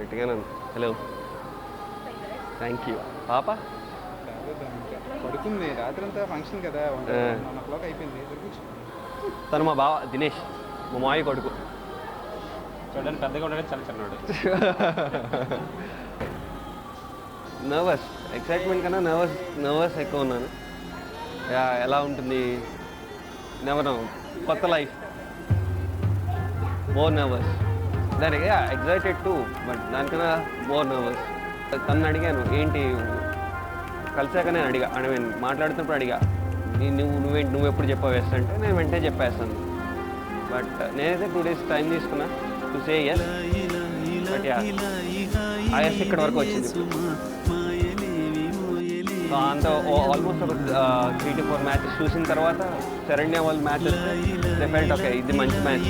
గట్టిగానే hello thank you పాప పడుకుంది రాత్రంతా ఫంక్షన్ కదా 1 అయిపోయింది. తను మా బావ దినేష్, మా మావి కొడుకు. చూడండి పెద్దగా ఉండడం చాలా చిన్నాడు. నర్వస్, ఎక్సైట్మెంట్ కన్నా నర్వస్ ఎక్కువ ఉన్నాను. ఎలా ఉంటుంది నెవర్ నో, కొత్త లైఫ్, మోర్ నర్వస్. దానికి ఎగ్జైటెడ్ టు, బట్ దానికన్నా మోర్ నర్వస్. తను అడిగాను ఏంటి, కలిసాక నేను మాట్లాడుతున్నప్పుడు అడిగా నువ్వు ఎప్పుడు చెప్పావు ఎస్ అంటే నేను వెంటనే చెప్పేస్తాను. బట్ నేనైతే 2 days టైం తీసుకున్నా టు సే ఎస్. బట్ ఆ ఎస్ ఇక్కడ వరకు వచ్చింది. అంత ఆల్మోస్ట్ ఒక 3 to 4 మ్యాచెస్ చూసిన తర్వాత శరణ్య వాళ్ళ మ్యాచెస్ ఫెల్ట్ ఓకే ఇది మంచి మ్యాచ్.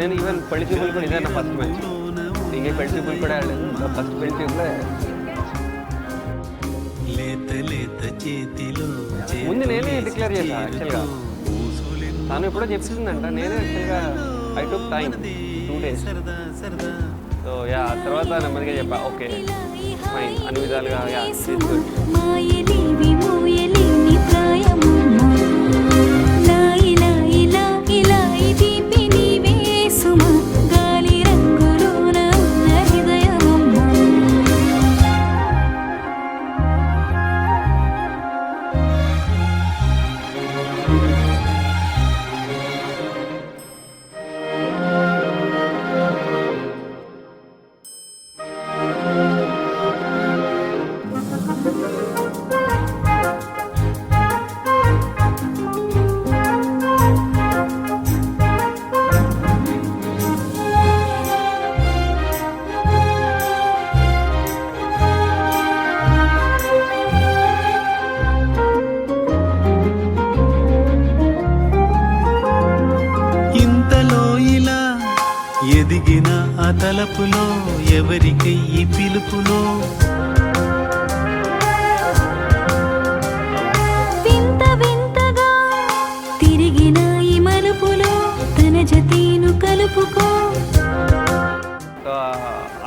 నేను ఈవెన్ పెళ్లి చూపులు కూడా ఇదే నా ఫస్ట్ మ్యాచ్. ఇంకే పెళ్లి చూపులు కూడా ఫస్ట్ పెళ్లి చూపులే ముందు నేనే డిక్లేర్ చేశాను. యాక్చువల్గా తను ఎప్పుడో చెప్తుందంట, నేనే యాక్చువల్గా I took time 2 days. So తర్వాత నెమ్మదిగా చెప్పా ఓకే ఫైన్ అన్ని విధాలుగా ఎదిగిన ఆ తలపులో ఎవరికయ్యి పిలుపులో వింత వింతగా తిరిగిన ఈ మలుపులో తన జతీను కలుపుకో.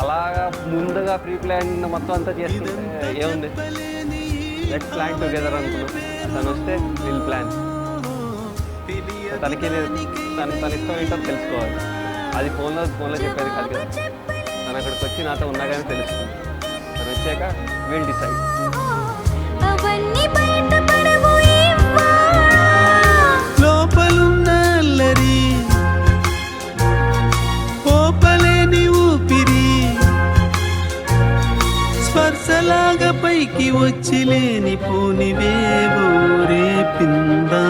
అలాగా ముందుగా ప్రీ ప్లాన్ మొత్తం అంతా చేసుకుంటే ఏముంది, లెట్స్ ప్లాన్ టుగెదర్ అనుకున్నాం. తను వస్తే విల్ ప్లాన్. తనకి తన ఇష్టం ఏంటో తెలుసుకోవాలి. అది ఫోన్లో చెప్పేది కాదు కదా. తను అక్కడికి వచ్చి నాతో ఉన్నా కానీ తెలుస్తుంది. తను వచ్చాక విల్ డిసైడ్. లోపలున్న అల్లరి ఓపలేని ఊపిరి స్పర్శలాగా పైకి వచ్చి లేని పోనివేవో రేపిందా.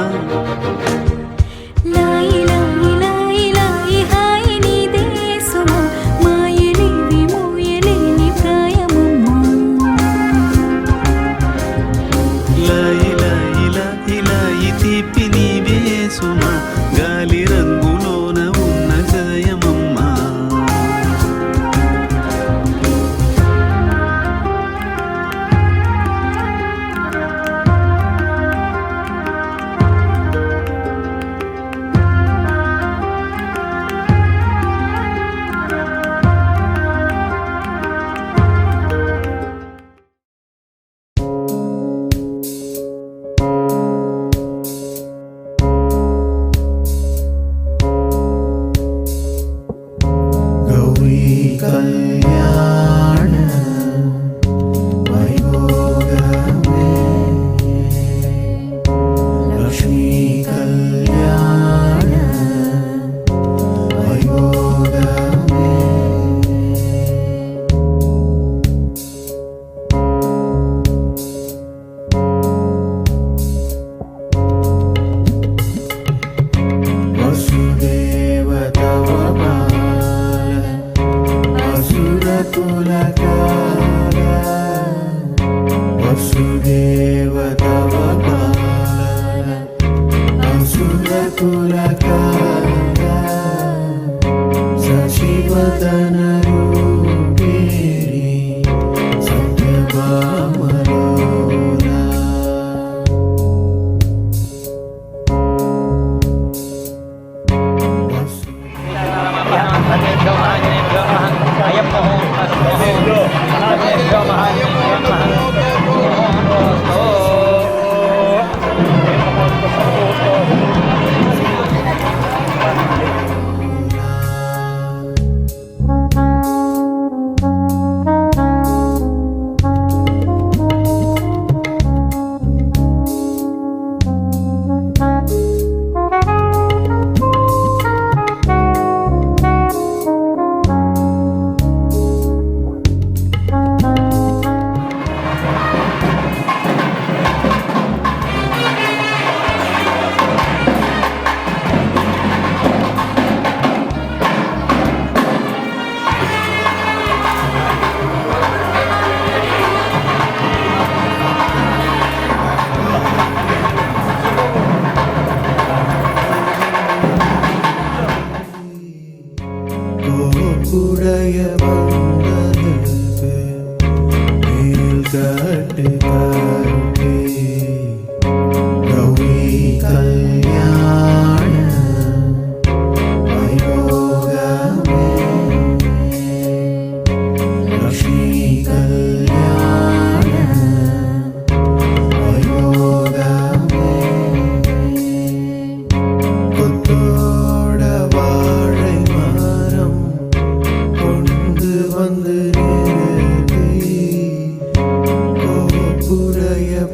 గాలి రంగులోన ఉన్న గాయమమ్మా.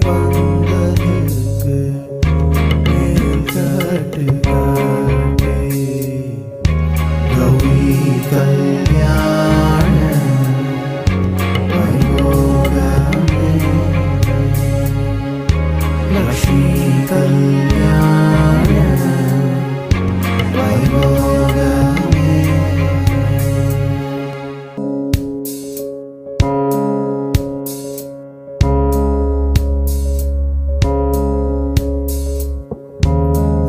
பந்தலுக்கு மேல் காட்டு காட்டே கௌரி கல்யாண வைபோகமே லக்ஷ்மி கல்யாண வைபோகமே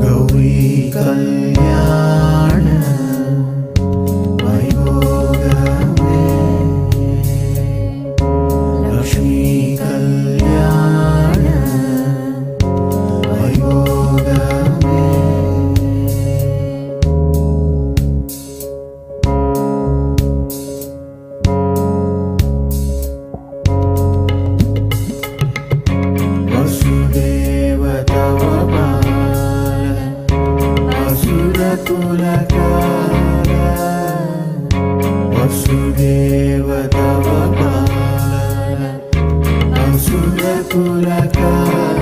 गौरी कल्याण वैभोगमे लक्ष्मी कल्याण वैभोगमे वसुदेव तव असुरकुलकाल वसुदेव तव बाल असुरकुलकाल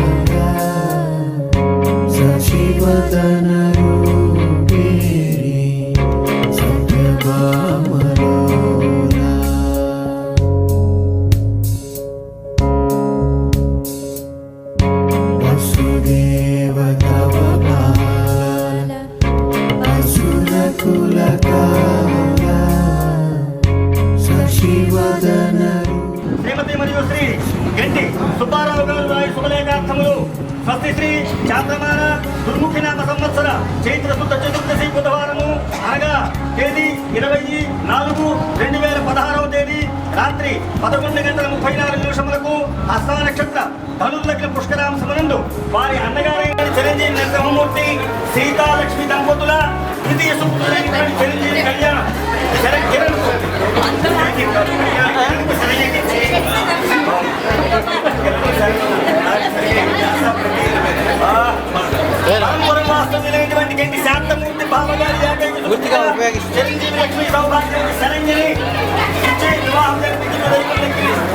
सचिवदन रूपिणी सत्यभामलोला वसुदेव तव बाल असुरकुलकाल सचिवदन శ్రీమతి మరియు శ్రీ గంటి సుబ్బారావు గారు వారి శుభలేఖార్థములు స్వస్తి శ్రీ చాంద్రమాన దుర్ముఖి నామ సంవత్సర చైత్ర శుద్ధ చతుర్దశి బుధవారము అనగా తేదీ 24/2016 తేదీ రాత్రి 11:34 హస్త నక్షత్ర ధనుర్లగ్న పుష్కరాంశమునందు వారి అన్నగారైన చిరంజీవి నరసింహమూర్తి సీతాలక్ష్మి దంపతుల ద్వితీయ సుపుత్రుడైనటువంటి చిరంజీవి కళ్యాణం కిరణ్ వాస్తవ్యులైనటువంటి గంటి శాంతమూర్తి బాబగారి చిరంజీవి లక్ష్మీ సౌభాగ్యం శరంజని ఇచ్చే వివాహం జరిపించిన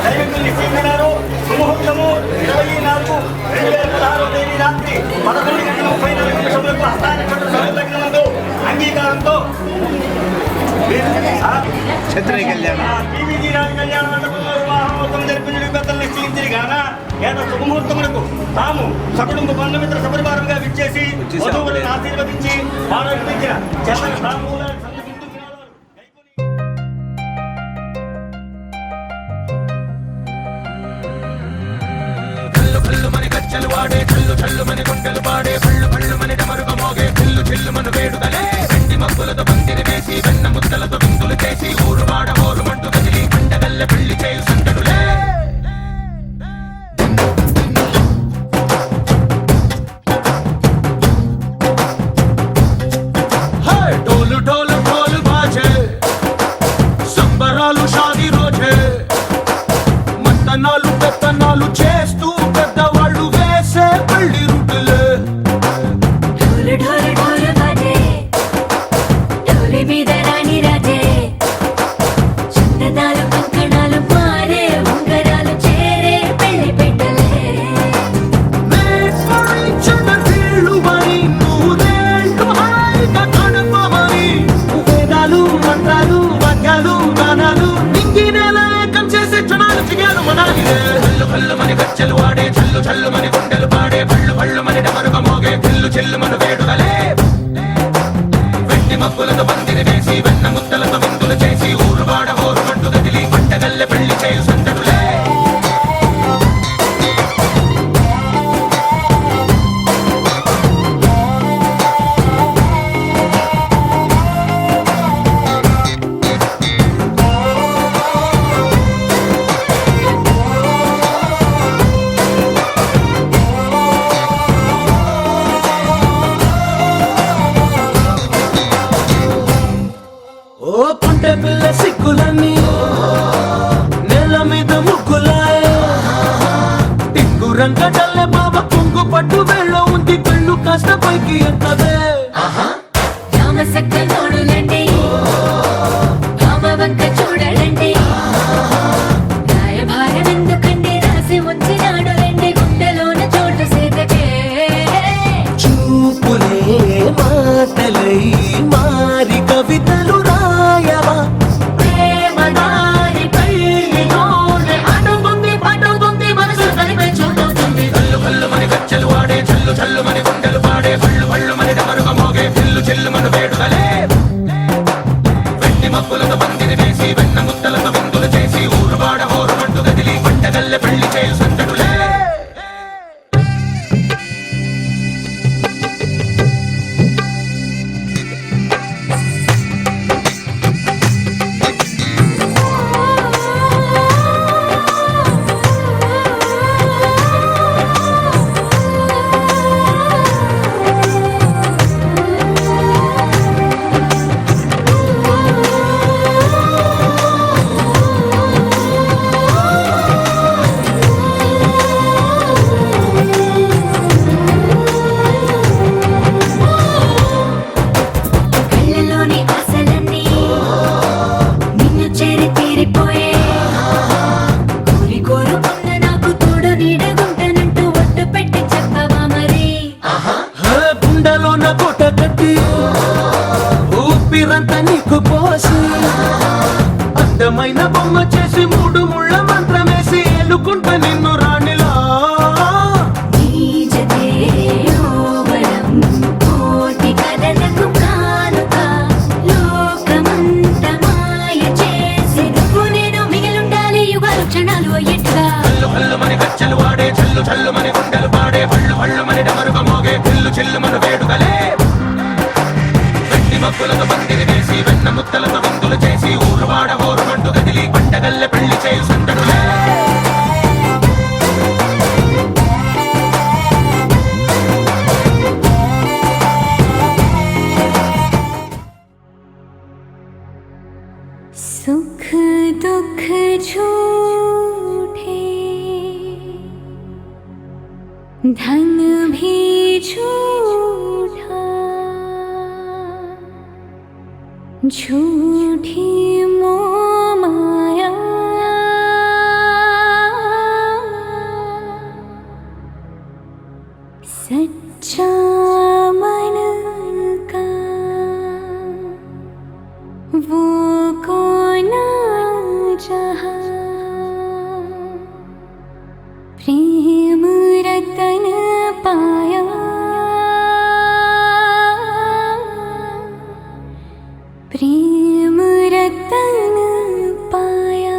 దైవకులు నిశ్చయించినారు. సుముహూర్తము 24/2016 తేదీ రాత్రి 11:34 హస్తానక్షత్ర సంలగ్నమందు అంగీకారంతో టీవీజీ రాజు కళ్యాణ మండపంలో వివాహోత్సవం జరిపించిన పెద్దలు నిశ్చయించి గాన ఏదో శుభముహూర్తములకు తాము సకుటుంబ బంధుమిత్ర సపరివారంగా విచ్చేసి వధువులను ఆశీర్వదించి ఆరోగ్యించిన చంద్ర సామూలాన్ని వాడే చల్లు చల్లు మన గుండెలు పాడే పళ్ళు పళ్ళు మన డమరుగ మోగే చిల్లు చిల్లు మన వేడుదలే వెండి మబ్బులతో పందిరి వేసి వెన్న ముద్దలతో విందులు చేసి ఊరు వాడ మోరు మంటు కదిలి పండగల్లె పెళ్లి చేయు సందడులే డోలు డోలు డోలు బాజే సంబరాలు షాదీ రోజే మత్తనాలు పెత్తనాలు చేస్తూ పెద్దవాళ్ళు వేసే పెళ్లి రుట్టులే ढोल ढोल ढोल बाजे ढोली మీద రాణి రాజే చందనాలు కంకణాలు మారే ఉంగరాలు చేరే పెళ్లి పెట్టలే వీళ్ళుమని నూరేళ్ళు హాయిగా కడుపమని వేదాలు మంత్రాలు వాక్యాలు గానాలు నింగినేల ఏకం చేసే క్షణాలు చిగాలు మనాలిలే కళ్ళు కళ్ళు మని గచ్చలు వాడే చల్లు చల్లు మని గుండెలు పాడే పళ్ళు పళ్ళు మని డమరుగ మోగే చిల్లు చిల్లు మన వేడుదలే వెండి మబ్బులతో పందిరి వేసి వెన్న ముద్దలతో విందులు చేసి ఊరు వాడ ఊరు మంటు కదిలి పంటగల్లె పెళ్లి చేయు సందడులే ఓ పుంటె పిల్ల సిక్కులన్నీ నెల మీద ముగ్గులాయ టింగు రంగడల్లె బాబా కుంగు పట్టు వెళ్ళ ఉంది కళ్ళు కాస్త పైకి ఎత్తదే జామ సక్క నోడులండి భామ వంక చూడలండి గాయ భారం ఎందుకండి రాసి ఉంచినాడు రండి గుమ్మ నెత్తురంతా నీకు పోసి అందమైన బొమ్మ చేసి 3 ముళ్ళ మంత్రమేసి ఎలుకుంట నిన్ను రాణిలా నీజతే యోవరం కోటి కలలకు కానుక లోకమంత మాయ చేసి నువ్వు నేను మిగిలుండాలి యుగాలు క్షణాలు అయ్యేట్టుగా కల్లు కల్లు మని గచ్చలు వాడే చల్లు చల్లు మని గుండెలు పాడే పళ్ళు పళ్ళు మని డమరుగ మోగే పిల్లు చిల్లు మన వేడుకలే వెండి మబ్బులతో పందిరి వేసి వెన్న ముత్తలతో విందులు చేసి ఊరు వాడ ఊరు మంటు కదిలి పంటగల్లె పెళ్లి చేయు సందడులే सुख दुख झूठे धन भी झूठा झूठी मोह माया सच्चा मन का वो कौन जहाँ प्रेम रतन पाया प्रेम रतन पाया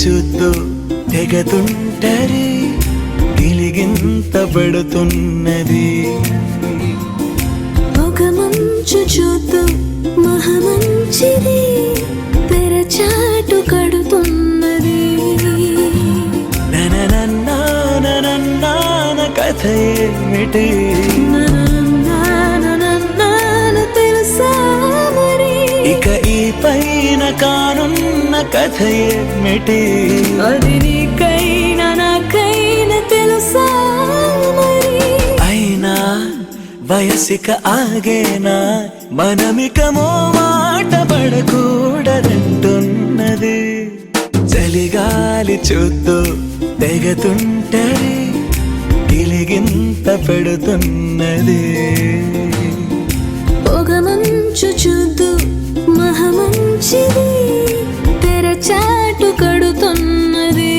చూస్తూ తెగతుంటరి గిలిగింత పడుతున్నది ఒక మంచు చూతూ మహమంచిది తెరచాటు కడుతున్నది నననన్నాన కథ ఏమిటి తెలుసా మరి ఇక ఈ పైన కానున్న కథ ఏమిటి అది నీకైనా నాకైనా తెలుసా మరి అయినా వయసిక ఆగేనా మనమికమో మాట పడకూడదంటున్నది చలిగాలి చూస్తూ తెగతుంటరి గిలిగింత పెడుతున్నది పొగ మంచు చూద్దు మహమంచిది తెరచాటు కడుతున్నది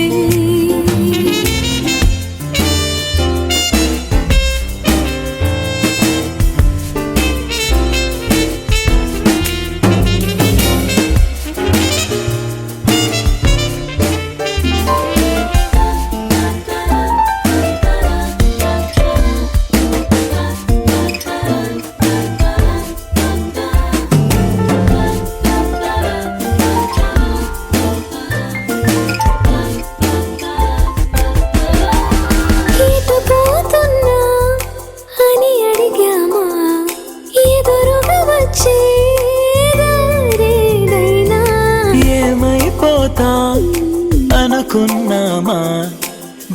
అనుకున్నామా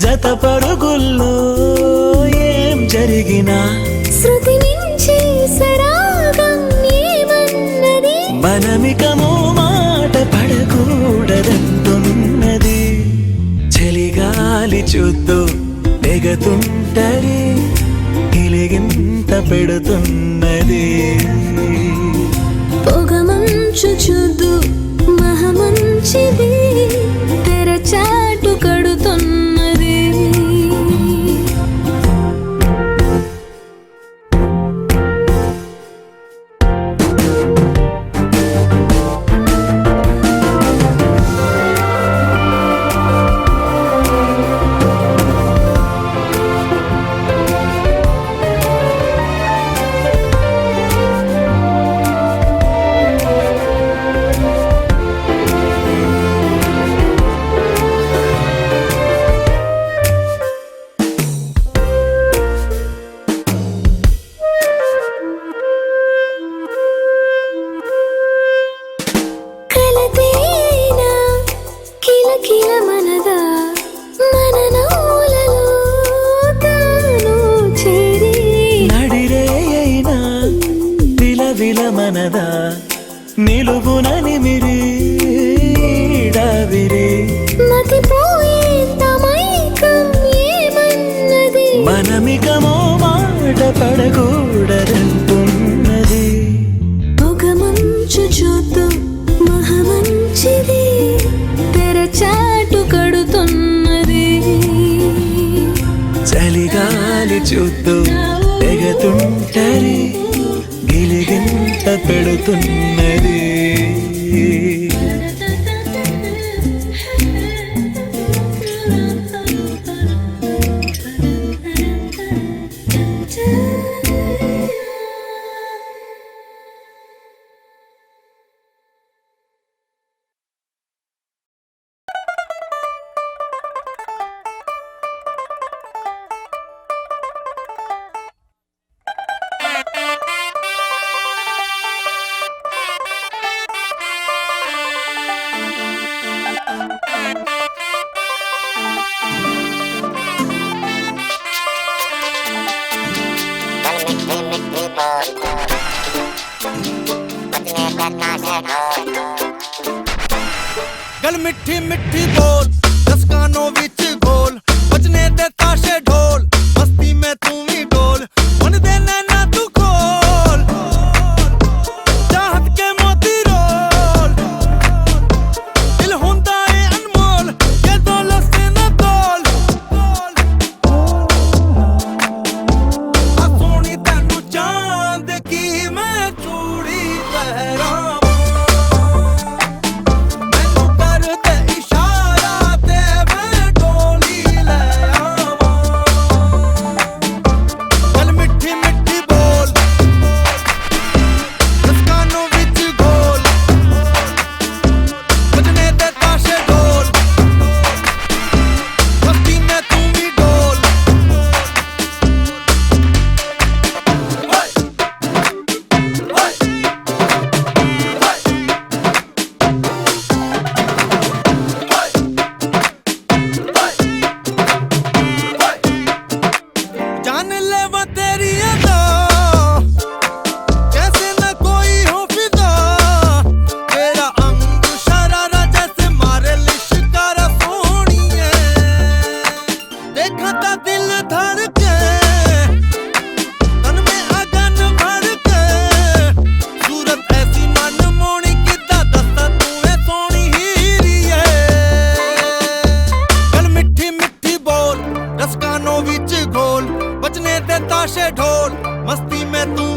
జత పరుగుల్లో ఏం జరిగినా శృతి మించి సరాగం ఏమన్నది మనమికమో మాట పడకూడదంటున్నది చలిగాలి చూస్తూ తెగతుంటరి గిలిగింత పెడుతున్నది పొగ మంచు చూద్దు మహమంచిది తెరచాటు కడుతున్నది మనదా నిలువున నిమిరి డావిరి మనమికమో మాట పడకూడదంటున్నది పొగ మంచు చూద్దు మహమంచిది తెరచాటు కడుతున్నది చలిగాలి చూద్దు తెగతుంటరి గిలిగింత పెడుతున్నది गल मिठी मिठी बोल दस कानों विच गोल बजने दे ताशे ढोल मस्ती में तू भी डोल मन दे नैना तू खोल चाहत के मोती रोल दिल होंदा है अनमोल ये दौलत से न तोल आ सोनी तैनू चांद की मैं चूड़ी पहरा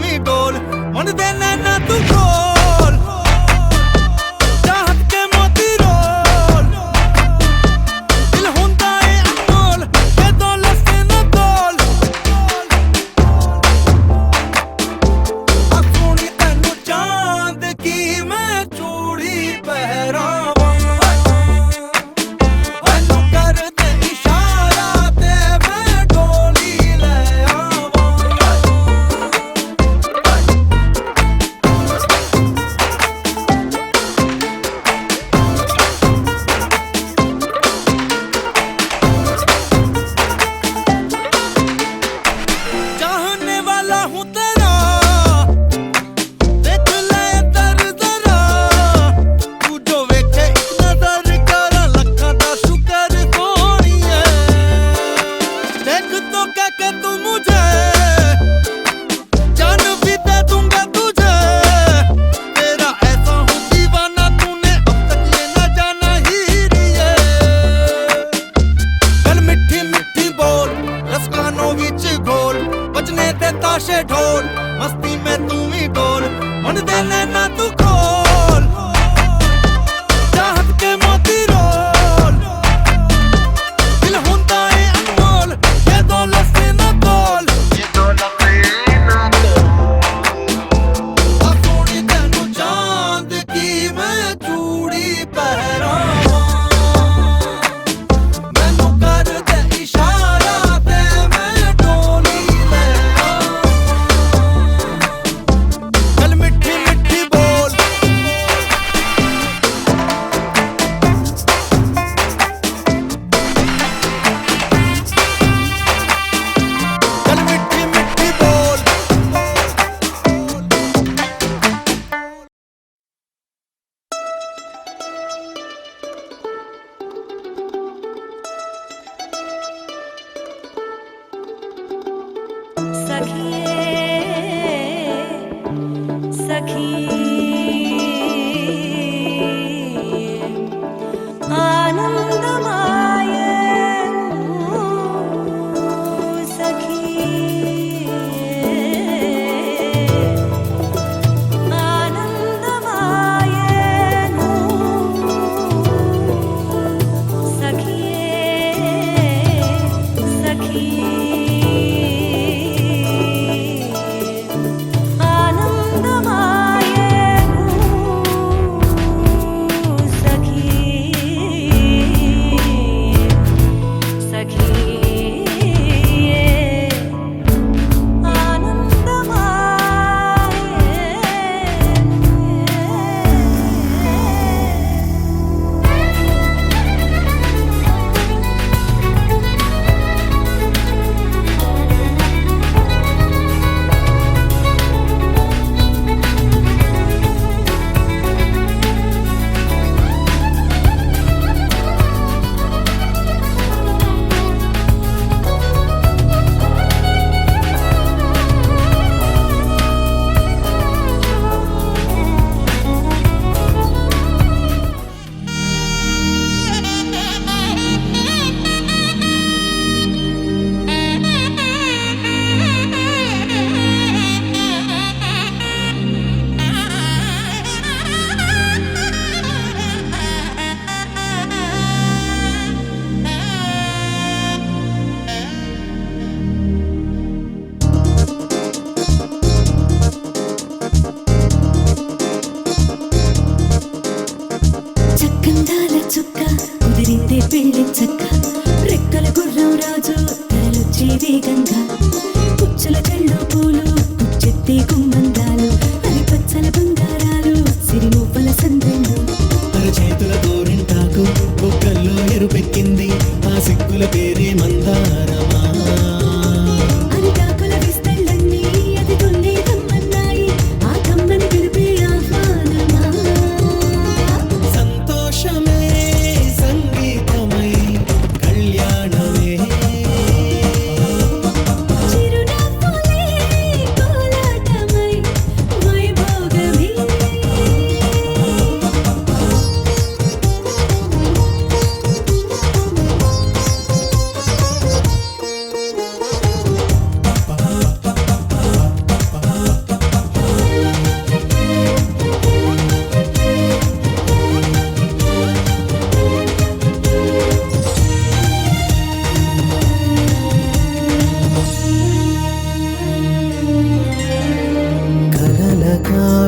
भी डोल मन दे नैना तू खोल चाहत के मोती रोल दिल हुंदा है अनमोल ये दौलत से न तोल आ सोनी तैनू चांद की मैं चूड़ी पहरावां मैनू कर दे इशारा ते मैं डोली ले आवां चाहने वाला हूँ तेरा देख ले इधर जरा तू जो वेखे एक नजर कर लखा दा शुक्र सोनिए देख तो क्या के तू मुझे जान भी दे दूंगा तुझे तेरा ऐसा हूँ दीवाना तूने अब तक ये न जाना ही रिए गल मिठी मिठी बोल रस कानों विच घोल बजने ते ताशे ढोल मस्ती में तू भी डोल मन दे नैना तू खोल चाहत के मोती रोल दिल हुंदा है अनमोल ये दौलत से न तोल आ सोनी तैनू चांद की मैं चूड़ी पहरावां मैनू कर दे इशारा ते मैं डोली ले आवां गल मिठी मिठी बोल गल मिठी मिठी बोल सखी आनंदमाय सखी आनंदमाय सखी सखी आनंदमाय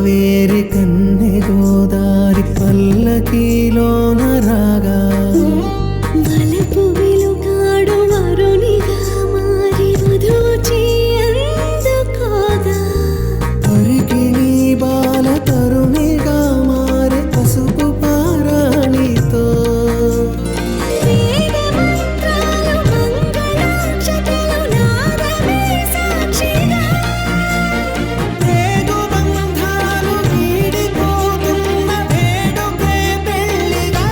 కావేరి కన్నె గోదారి పల్లకీలోన రాగా వలపు వెలుగాడు వరునిగా మారి మధుచి అందుకోగా పరికిణి బాల తరుణిగా మారే పసుపు పారాణితో వేద మంత్రాలు మంగళాక్షతలు నాదమే సాక్షిగా రేగు బంధాలు వీడిపోతున్న వేడుకే పెళ్ళిగా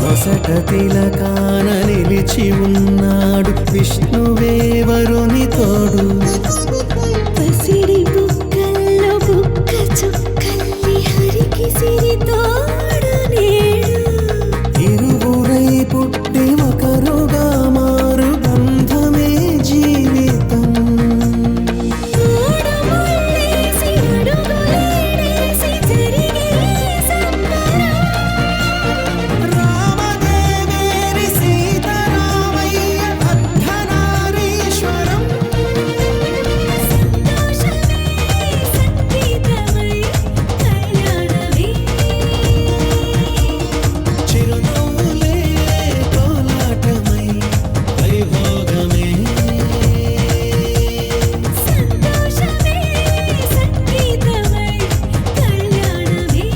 వసట తిలకాన నిలిచి ఉన్నాడు విష్ణువే వరుని తోడు పసిడి బుక్కల్లో బుక్క చుక్కల్లి హరికి సిరి తోడు నేడు ఇరువురై పుట్టి ఒకరుగా మారు బంధమే జీవితం మూడు ముళ్ళేసి అడుగులేసి జరిగే సంబరం రామదేవేరి సీతారామయ్య అర్ధనారీశ్వరం సంతోషమే సంగీతమై కళ్యాణమే చిరునవ్వులే కోలాటమై వైభోగమే సంతోషమే సంగీతమై కళ్యాణమే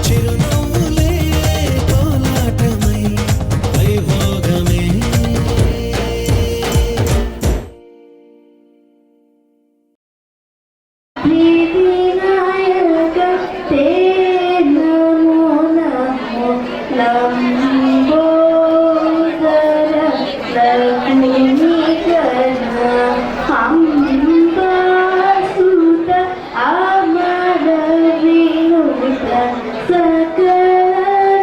చిరునవ్వులే కోలాటమై వైభోగమే వినాయక తే నమో నమో లంబోదర లక్ష్మీకర అంబాసుత అమర వినుత సకల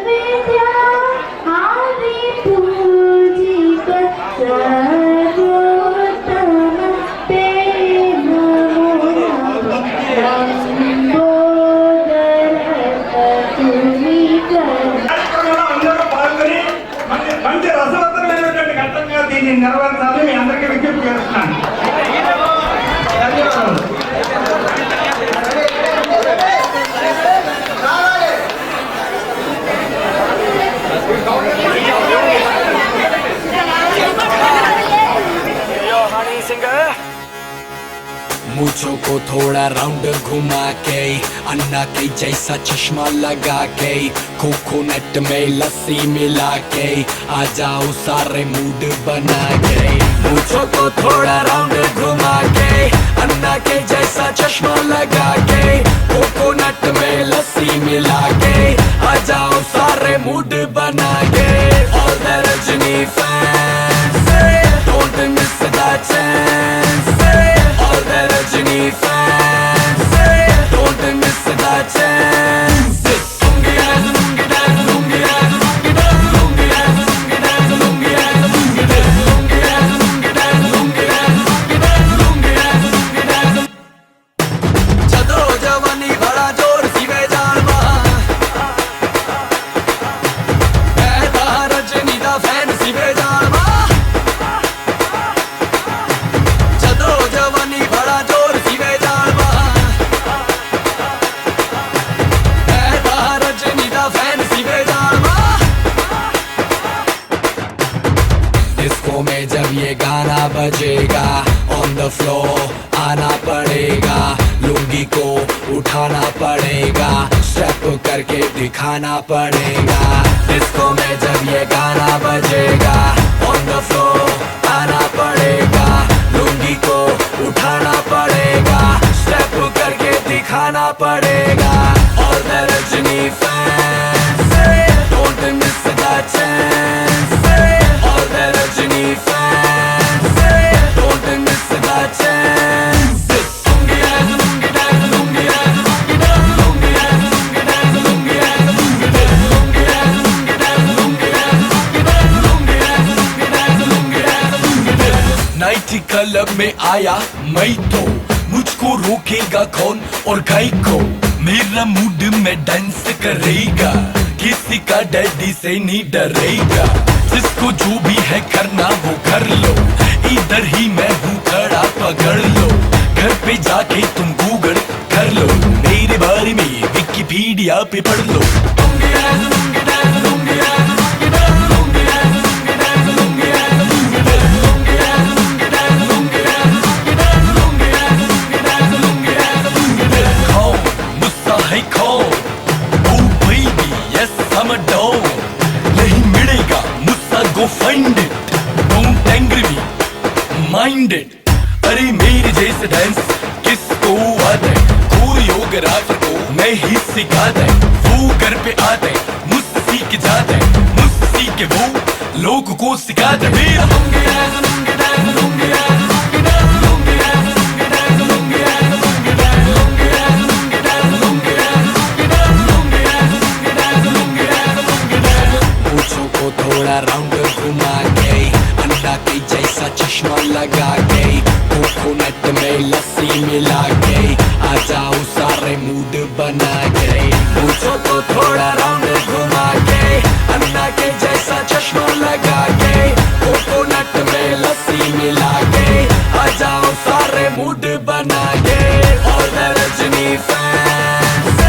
విద్యా ఆది పూజిత సర్వోత్తమ తే నమో నమో లంబోదర లక్ష్మీకర అందరూ పాల్గొని మంచి రసవత్తరమైనటువంటి ఘట్టంగా దీన్ని నెరవేర్చాలని మీ అందరికీ విజ్ఞప్తి చేస్తున్నాను. ధన్యవాదాలు. मूछों को थोड़ा राउंड घुमा के अन्ना के जैसा चश्मा लगा के कोकोनट में लस्सी मिला के आ जाओ सारे मूड बना के मूछों को थोड़ा राउंड घुमा के अन्ना के जैसा चश्मा लगा के कोकोनट में लस्सी मिला के आ जाओ सारे मूड बना के All the Rajini fans don't miss the chance All the Rajini fans don't miss the chance Lungi dance, lungi dance, lungi dance, lungi dance, lungi dance, lungi dance, lungi dance, lungi dance, lungi dance, lungi dance, lungi dance, lungi dance, lungi dance, lungi dance. चलो जवानी बड़ा जोर सी वे जालवा कहता रजनी दा fan सी वे जालवा चलो जवानी बड़ा जोर सी वे जालवा कहता रजनी दा फैन सी वे जालवा डिस्को में जब ये गाना बजेगा ऑन द फ्लोर आना पड़ेगा लुंगी को उठाना पड़ेगा स्टेप करके दिखाना पड़ेगा डिस्को में जब ये गाना बजेगा ऑन द फ्लोर आना पड़ेगा लुंगी को उठाना पड़ेगा स्टेप करके दिखाना पड़ेगा और the Rajini fans don't miss the chance और the Rajini fans don't miss the chance में आया मैं तो मुझको रोकेगा कौन और गाय को मेरा मूड में डांस करेगा किसी का डैडी से नहीं डरेगा जिसको जो भी है करना वो कर लो इधर ही मैं हूँ खड़ा पकड़ लो घर पे जाके तुम गूगल कर लो मेरे बारे में विकिपीडिया पे पढ़ लो Go find it, don't angry me, mind it. अरे मेरे जैसे डांस किसको आता है कोरियोग्राफर को मैं ही सिखाता है वो घर पे आता है मुझसे सीख जाता है मुझसे सीख के वो लोगों को सिखाता है मेरा थोड़ा राउंड घुमा के अंडा के जैसा चश्मा लगा के कोकोनट में लस्सी मिला के आ जाओ सारे मूड बना के मुझको तो थोड़ा राउंड घुमा के अंडा के जैसा चश्मा लगा के कोकोनट में लस्सी मिला के आ जाओ सारे मूड बना के और Rajni fans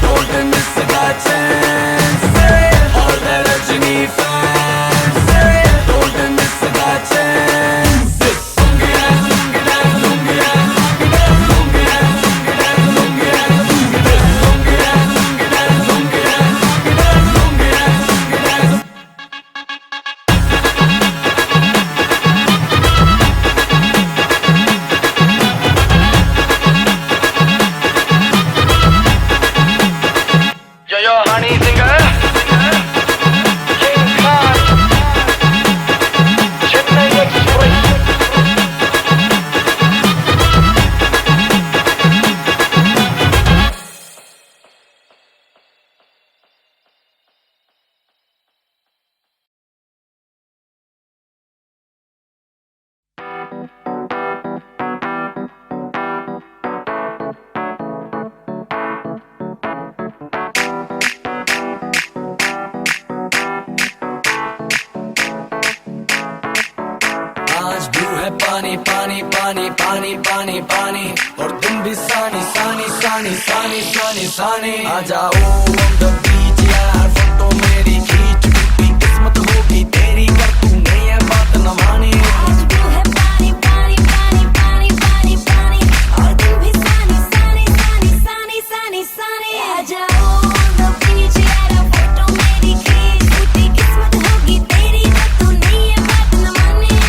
don't miss the chance और रजनी पानी पानी पानी पानी पानी पानी और तुम भी सानी सानी सानी सानी सानी सानी आ जाओ on the beach यार फोटो मेरी खींच टूटी किस्मत होगी तेरी कर तूने ये बात न मानी आज भी है पानी पानी पानी पानी पानी पानी और तुम भी सानी सानी सानी सानी सानी सानी आ जाओ on the beach यार फोटो मेरी खींच टूटी किस्मत होगी तेरी कर तूने ये बात न मानी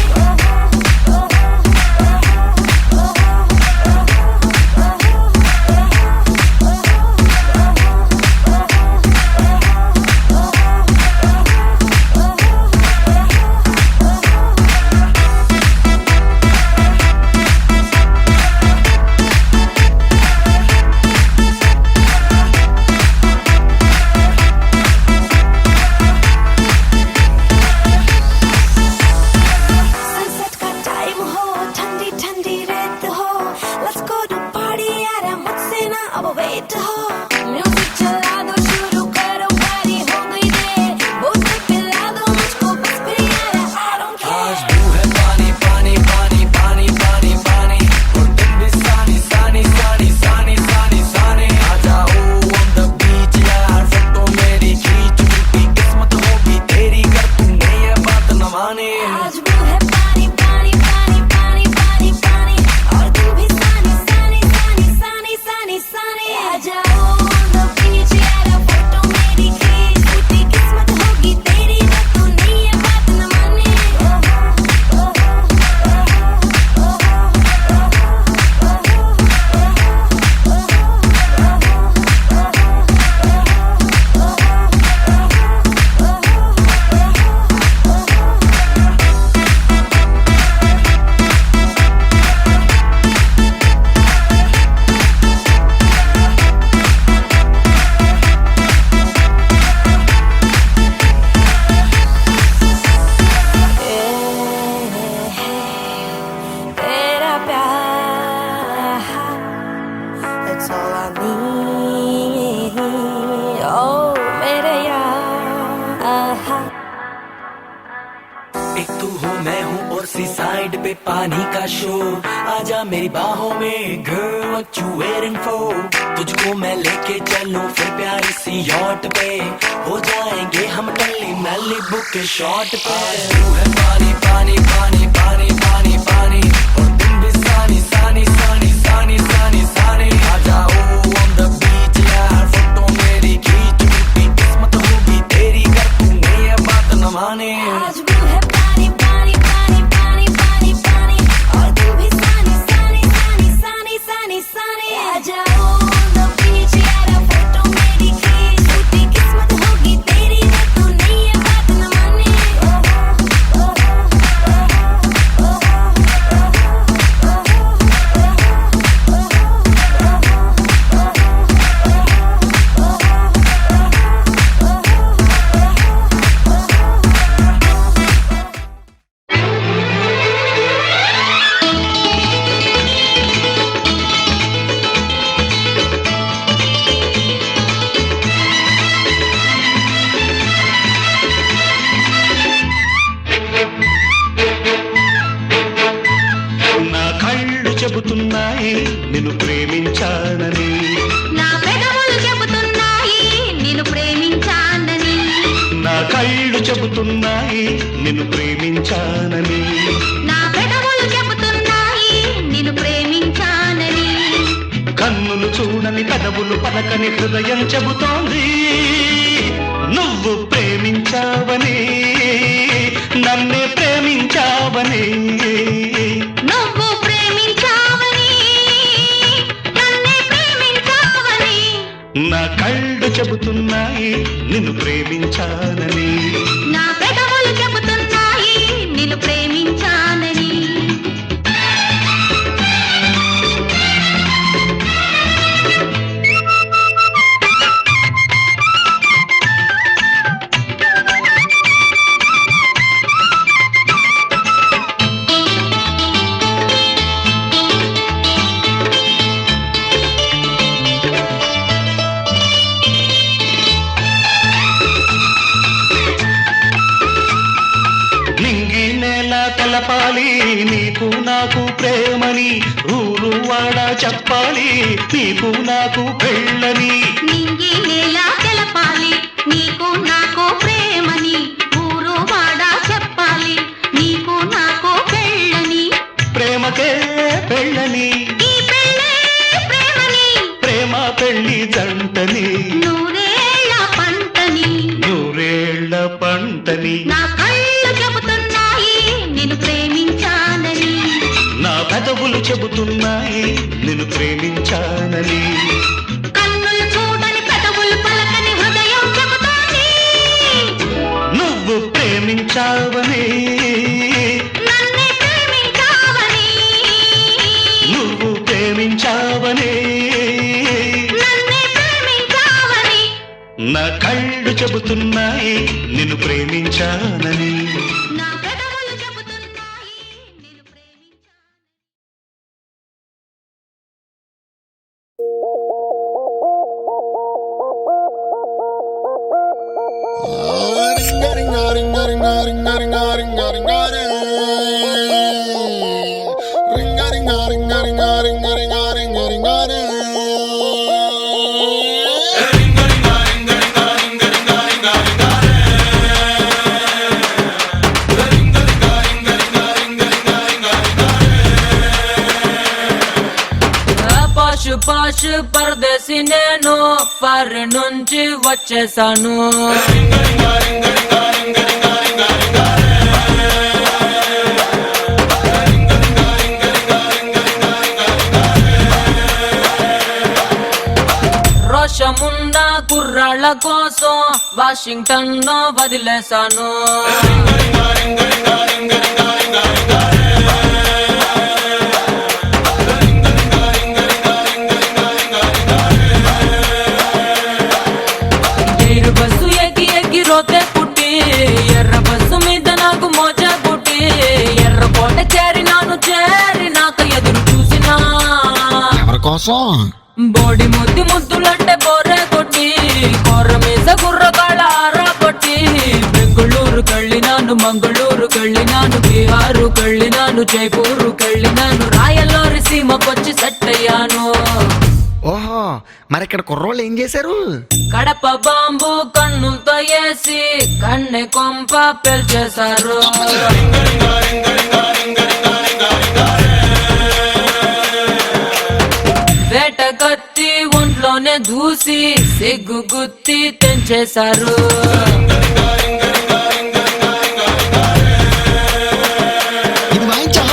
पे पानी का शोर, आजा मेरी बाहों में girl what you waiting for, तुझको मैं लेके चलूं फिर प्यारी सी यॉट पे, हो जाएंगे हम टल्ली मैलिबू के शॉट पे। तू है पानी पानी पानी पानी पानी पानी और तुम भी सानी सानी सानी सानी सानी सानी, आ जाओ on the beach यार फोटो मेरी खींच, टूटी किस्मत होगी तेरी कर तूने ये बात न माने। आज भी है पानी पानी पानी पानी पानी पानी और तू भी सानी सानी सानी सानी सानी सानी, आ जाओ on the beach यार फोटो मेरी खींच, टूटी किस्मत होगी तेरी अगर तूने ये बात न माने। నా కళ్ళు చెబుతున్నాయి నిన్ను ప్రేమించానని, నా పెదవులు చెబుతున్నాయి నిన్ను ప్రేమించానని, నా కళ్ళు చెబుతున్నాయి నిన్ను ప్రేమించానని, నా పెదవులు చెబుతున్నాయి నిన్ను ప్రేమించానని, కన్నులు చూడని పెదవులు పలకని హృదయం చెబుతోంది నువ్వు ప్రేమించావని, నన్నే ప్రేమించావని, నువ్వు ప్రేమించావని నన్నే ప్రేమించావని, నా కళ్ళు చెబుతున్నాయి నిన్ను ప్రేమించానని, నా పెదవులు చెబుతున్నాయి నిన్ను ప్రేమించానని. నింగి నేల తెలపాలి నీకు నాకు ప్రేమని, ఊరు వాడ చెప్పాలి నీకు నాకు పెళ్ళని, నింగి నేల తెలపాలి నీకు నాకు ప్రేమని, ఊరు వాడ చెప్పాలి నీకు నాకు పెళ్ళని, ప్రేమకే పెళ్ళని, ఈ పెళ్ళే ప్రేమని, ప్రేమ పెళ్ళి జంటని, నూరేళ్ల పంటని, నూరేళ్ల పంటని, నా కళ్ళు చెబుతున్నాయి నిన్ను ప్రేమించానని, నా పెదవులు చెబుతున్నాయి నిన్ను ప్రేమించానని, కన్నులు చూడని పెదవులు పలకని హృదయం చెబుతోంది నువ్వు ప్రేమించావని, నన్నే ప్రేమించావని, నువ్వు ప్రేమించావని, నన్నే ప్రేమించావని, నా కళ్ళు చెబుతున్నాయి నిన్ను ప్రేమించానని, నా పెదవులు చెబుతున్నాయి నిన్ను ప్రేమించానని. పాషు పాషు పరదేశి నేను ఫారెన్ నుంచి వచ్చేసాను. రోషమున్న కుర్రాళ్ళ కోసం వాషింగ్టన్ లో వదిలేశాను. బస్సు ఎక్కి ఎక్కి రోతే పుట్టి, ఎర్ర బస్సు మీద నాకు మోజా పుట్టి, ఎర్రకోట చేరినాక ఎదురు చూసినా ఎవరి కోసం? బోడి ముద్దులంటే బోరే కొట్టి, కొర్ర మీద కుర్రగాళ్ళ ఆరా కొట్టి, బెంగుళూరు కళ్ళినాను మంగళూరు కళ్ళినాను, షికారుకెళ్ళినాను, జైపూరుకెళ్ళినాను, రాయల్లోరి సీమకొచ్చి సెట్ అయ్యాను. ఓహో, మరి ఇక్కడ కుర్రోళ్ళు ఏం చేశారు? కడప బాంబు కన్నులతో వేసి కన్నె కొంప పెల్చేశారు. వేట కత్తి ఒంట్లోనే దూసి సిగ్గు గుత్తి తెంచేశారు. ఇది వాయించా?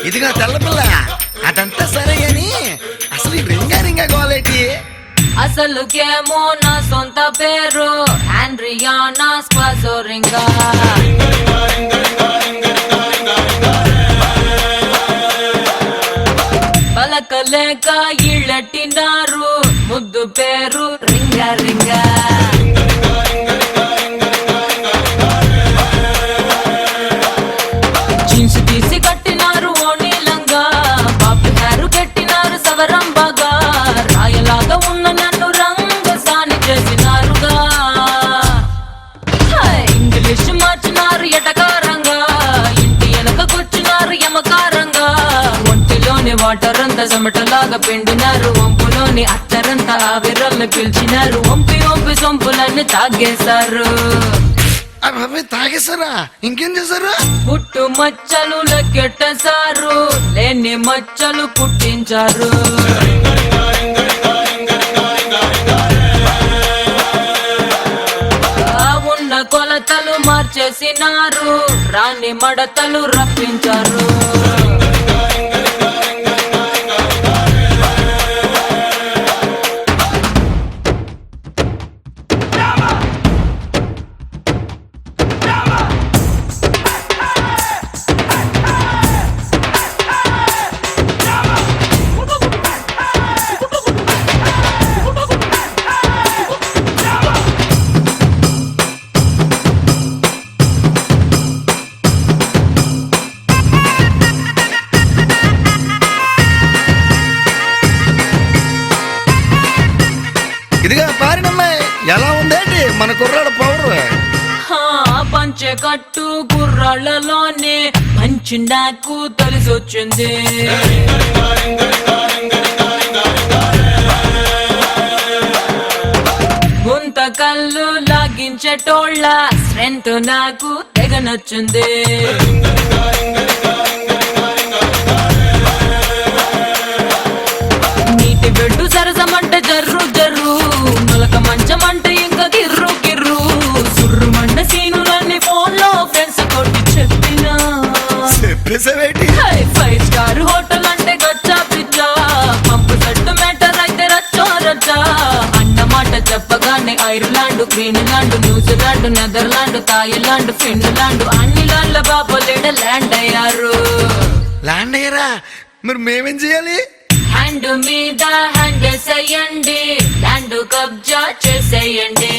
ఇదిగా తెల్లపిల్ల, అదంతా సరే అని అసలు ఈ రింగా రింగా గోలేటి? అసలుకేమో నా సొంత పేరు ఆండ్రియానా స్క్వాజోరింగా. పలకలేక ఇళ్ళెట్టినారు, ముద్దు పేరు రింగా రింగా. జీన్స్ తీసి కట్టినారు ఓణీలంగా, బాబు గారు కట్టినారు సవరంబగా, రాయలాగా ఉన్న నన్ను రంగసాని చేసినారుగా. ఇంగ్లీష్ మార్చినారు ఎటకారంగా, ఇంటి వెనకకొచ్చినారు యమకారంగా, ఒంటిలోని వాటర్ అంతా చెమటలాగా పిండినారు, వంపులోని అత్తరంతా ఆవిరల్ని పిలిచినారు, వంపి వంపి సొంపులన్నీ తాగేశారు. అవి తాగేశారా? ఇంకేం చేశారు? పుట్టు మచ్చలు లెక్కెట్టేశారు, లేని మచ్చలు పుట్టించారు. ఉన్న కొలతలు మార్చేసినారు, రాని మడతలు రప్పించారు. ఇదిగా పారినమ్మాయి, ఎలా ఉందేంటి మన కుర్రాడు పవర్? పంచె కట్టు గుర్రాళ్ళలోనే మంచి నాకు తెలిసొచ్చింది. గుంత కళ్ళు లాగించేటోళ్ళ స్ట్రెంత్ నాకు తెగ నచ్చింది. నీటి బెడ్డు సరసమంటే జర్రు జర్రు, మొలక మంచమంటే ఇంకా కిర్రు కిర్రు, సుర్రుమంట సీనులన్నీ ఫోన్ లో ఫ్రెండ్స్ తోటి చెప్పినా. ఫైవ్ స్టార్ హోటల్ అంటే గచ్చా పిచ్చా, పంపు సెట్ మ్యాటర్ అయితే రచ్చో రచ్చా. అన్నమాట చెప్పగానే Ireland, Greenland, New Zealand, Netherland, Thailand, Finland అన్ని లాండ్ల బాబోలేడ ల్యాండ్ అయ్యారు. ల్యాండ్ అయ్యారా? మరి మేమేం చేయాలి? హ్యాండ్ మీద హ్యాండ్ వేసేయండి, ల్యాండ్ కబ్జా చేసేయండి.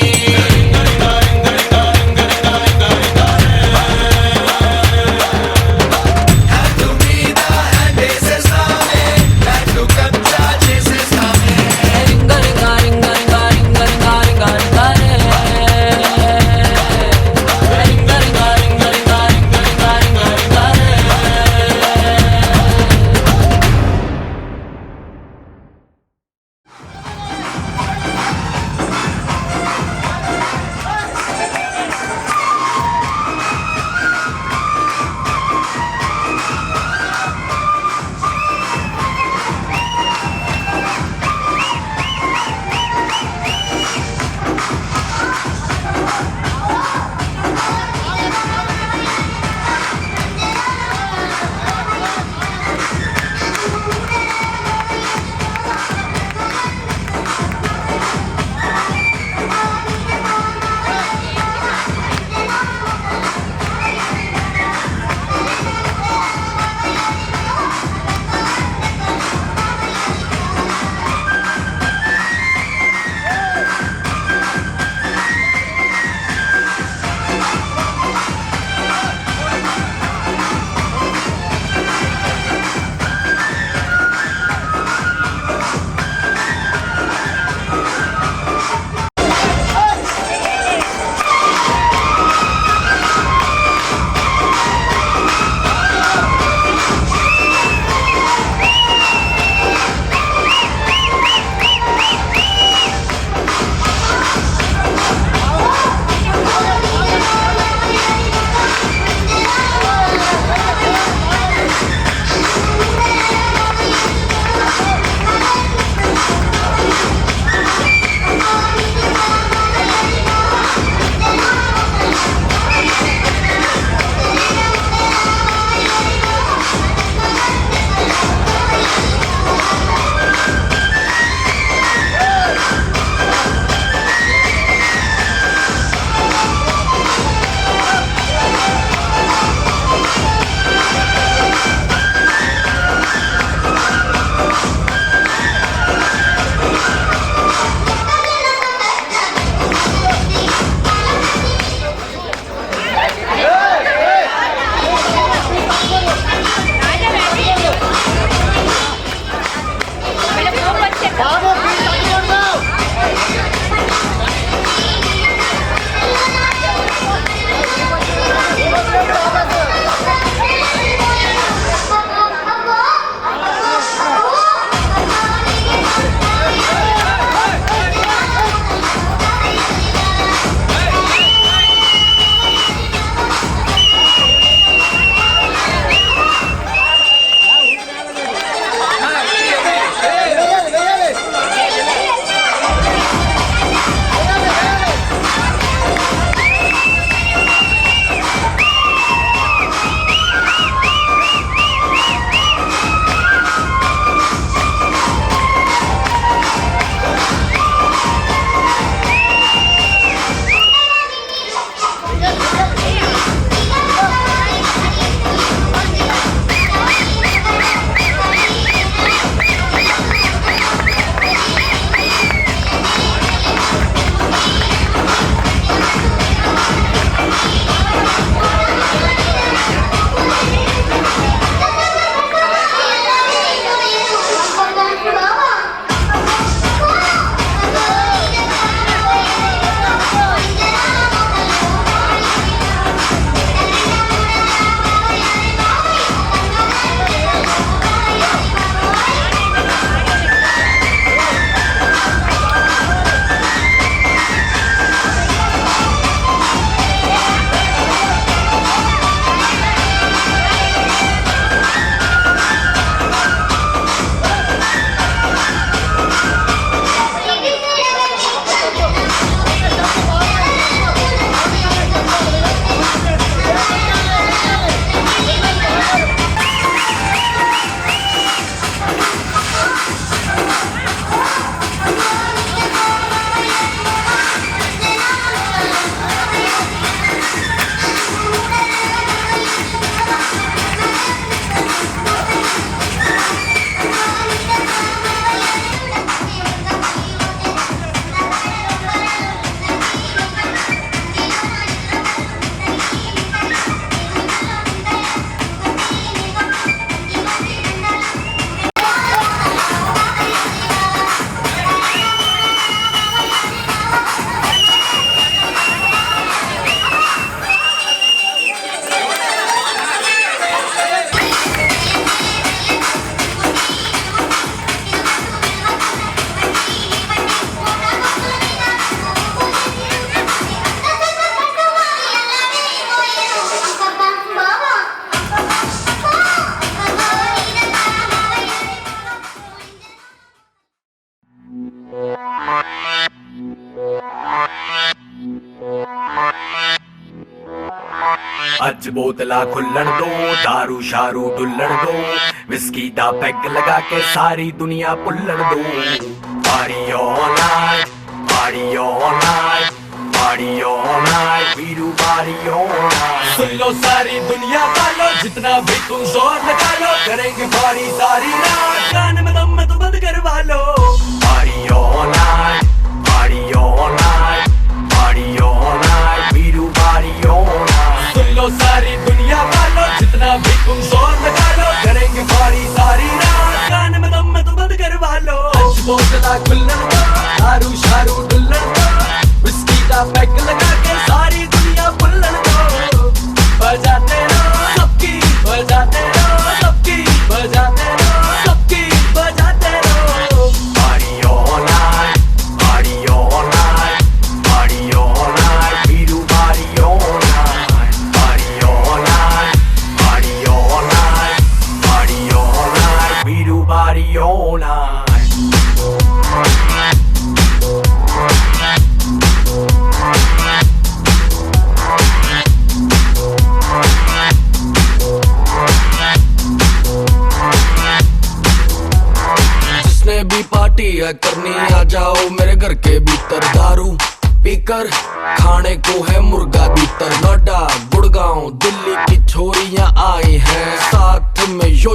ਅੱਜ ਬੋਤਲਾਂ ਖੁੱਲਣ ਦੋ दारू ਸ਼ਾਰੂ ਡੁੱਲਣ ਦੋ ਵਿਸਕੀ ਦਾ ਪੈਗ ਲਗਾ ਕੇ ਸਾਰੀ ਦੁਨੀਆ ਭੁੱਲਣ ਦੋ party all night party all night party all night we do party all night सुन लो सारी दुनिया वालों जितना भी तुम जोर लगा लो करेंगे पार्टी सारी रात कान में दम में तो बंद करवा लो party all night party all night party all night we do party all night सुन लो सारी दुनिया वालों जितना भी तुम जोर लगा लो करेंगे पार्टी सारी रात कान में दम में तो बंद करवा लो आज बोतला खुल्लन दो दारू शारू डुल्लन दो विस्की का पैक लगा के सारी दुनिया भुल्लन दो बजाते रहो सबकी बजाते रहो सबकी बजाते रहो सबकी बजाते रहो party all night party all night party all night we do party all night party all night party all night party all night we do party all night जिसने भी पार्टी है करनी आ जाओ मेरे घर के भीतर दारू पीकर खाने को है मुर्गा भीतर नोएडा गुड़गांव दिल्ली की छोरियां आई हैं साथ में यो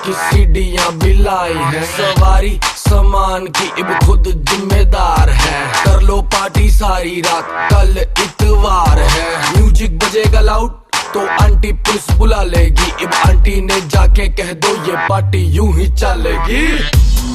की सीढ़ियां भी लाई हैं सवारी सामान की इब खुद जिम्मेदार है कर लो पार्टी सारी रात कल इतवार है म्यूजिक बजेगा लाउड तो आंटी पुलिस बुला लेगी इब आंटी ने जाके कह दो ये पार्टी यूं ही चलेगी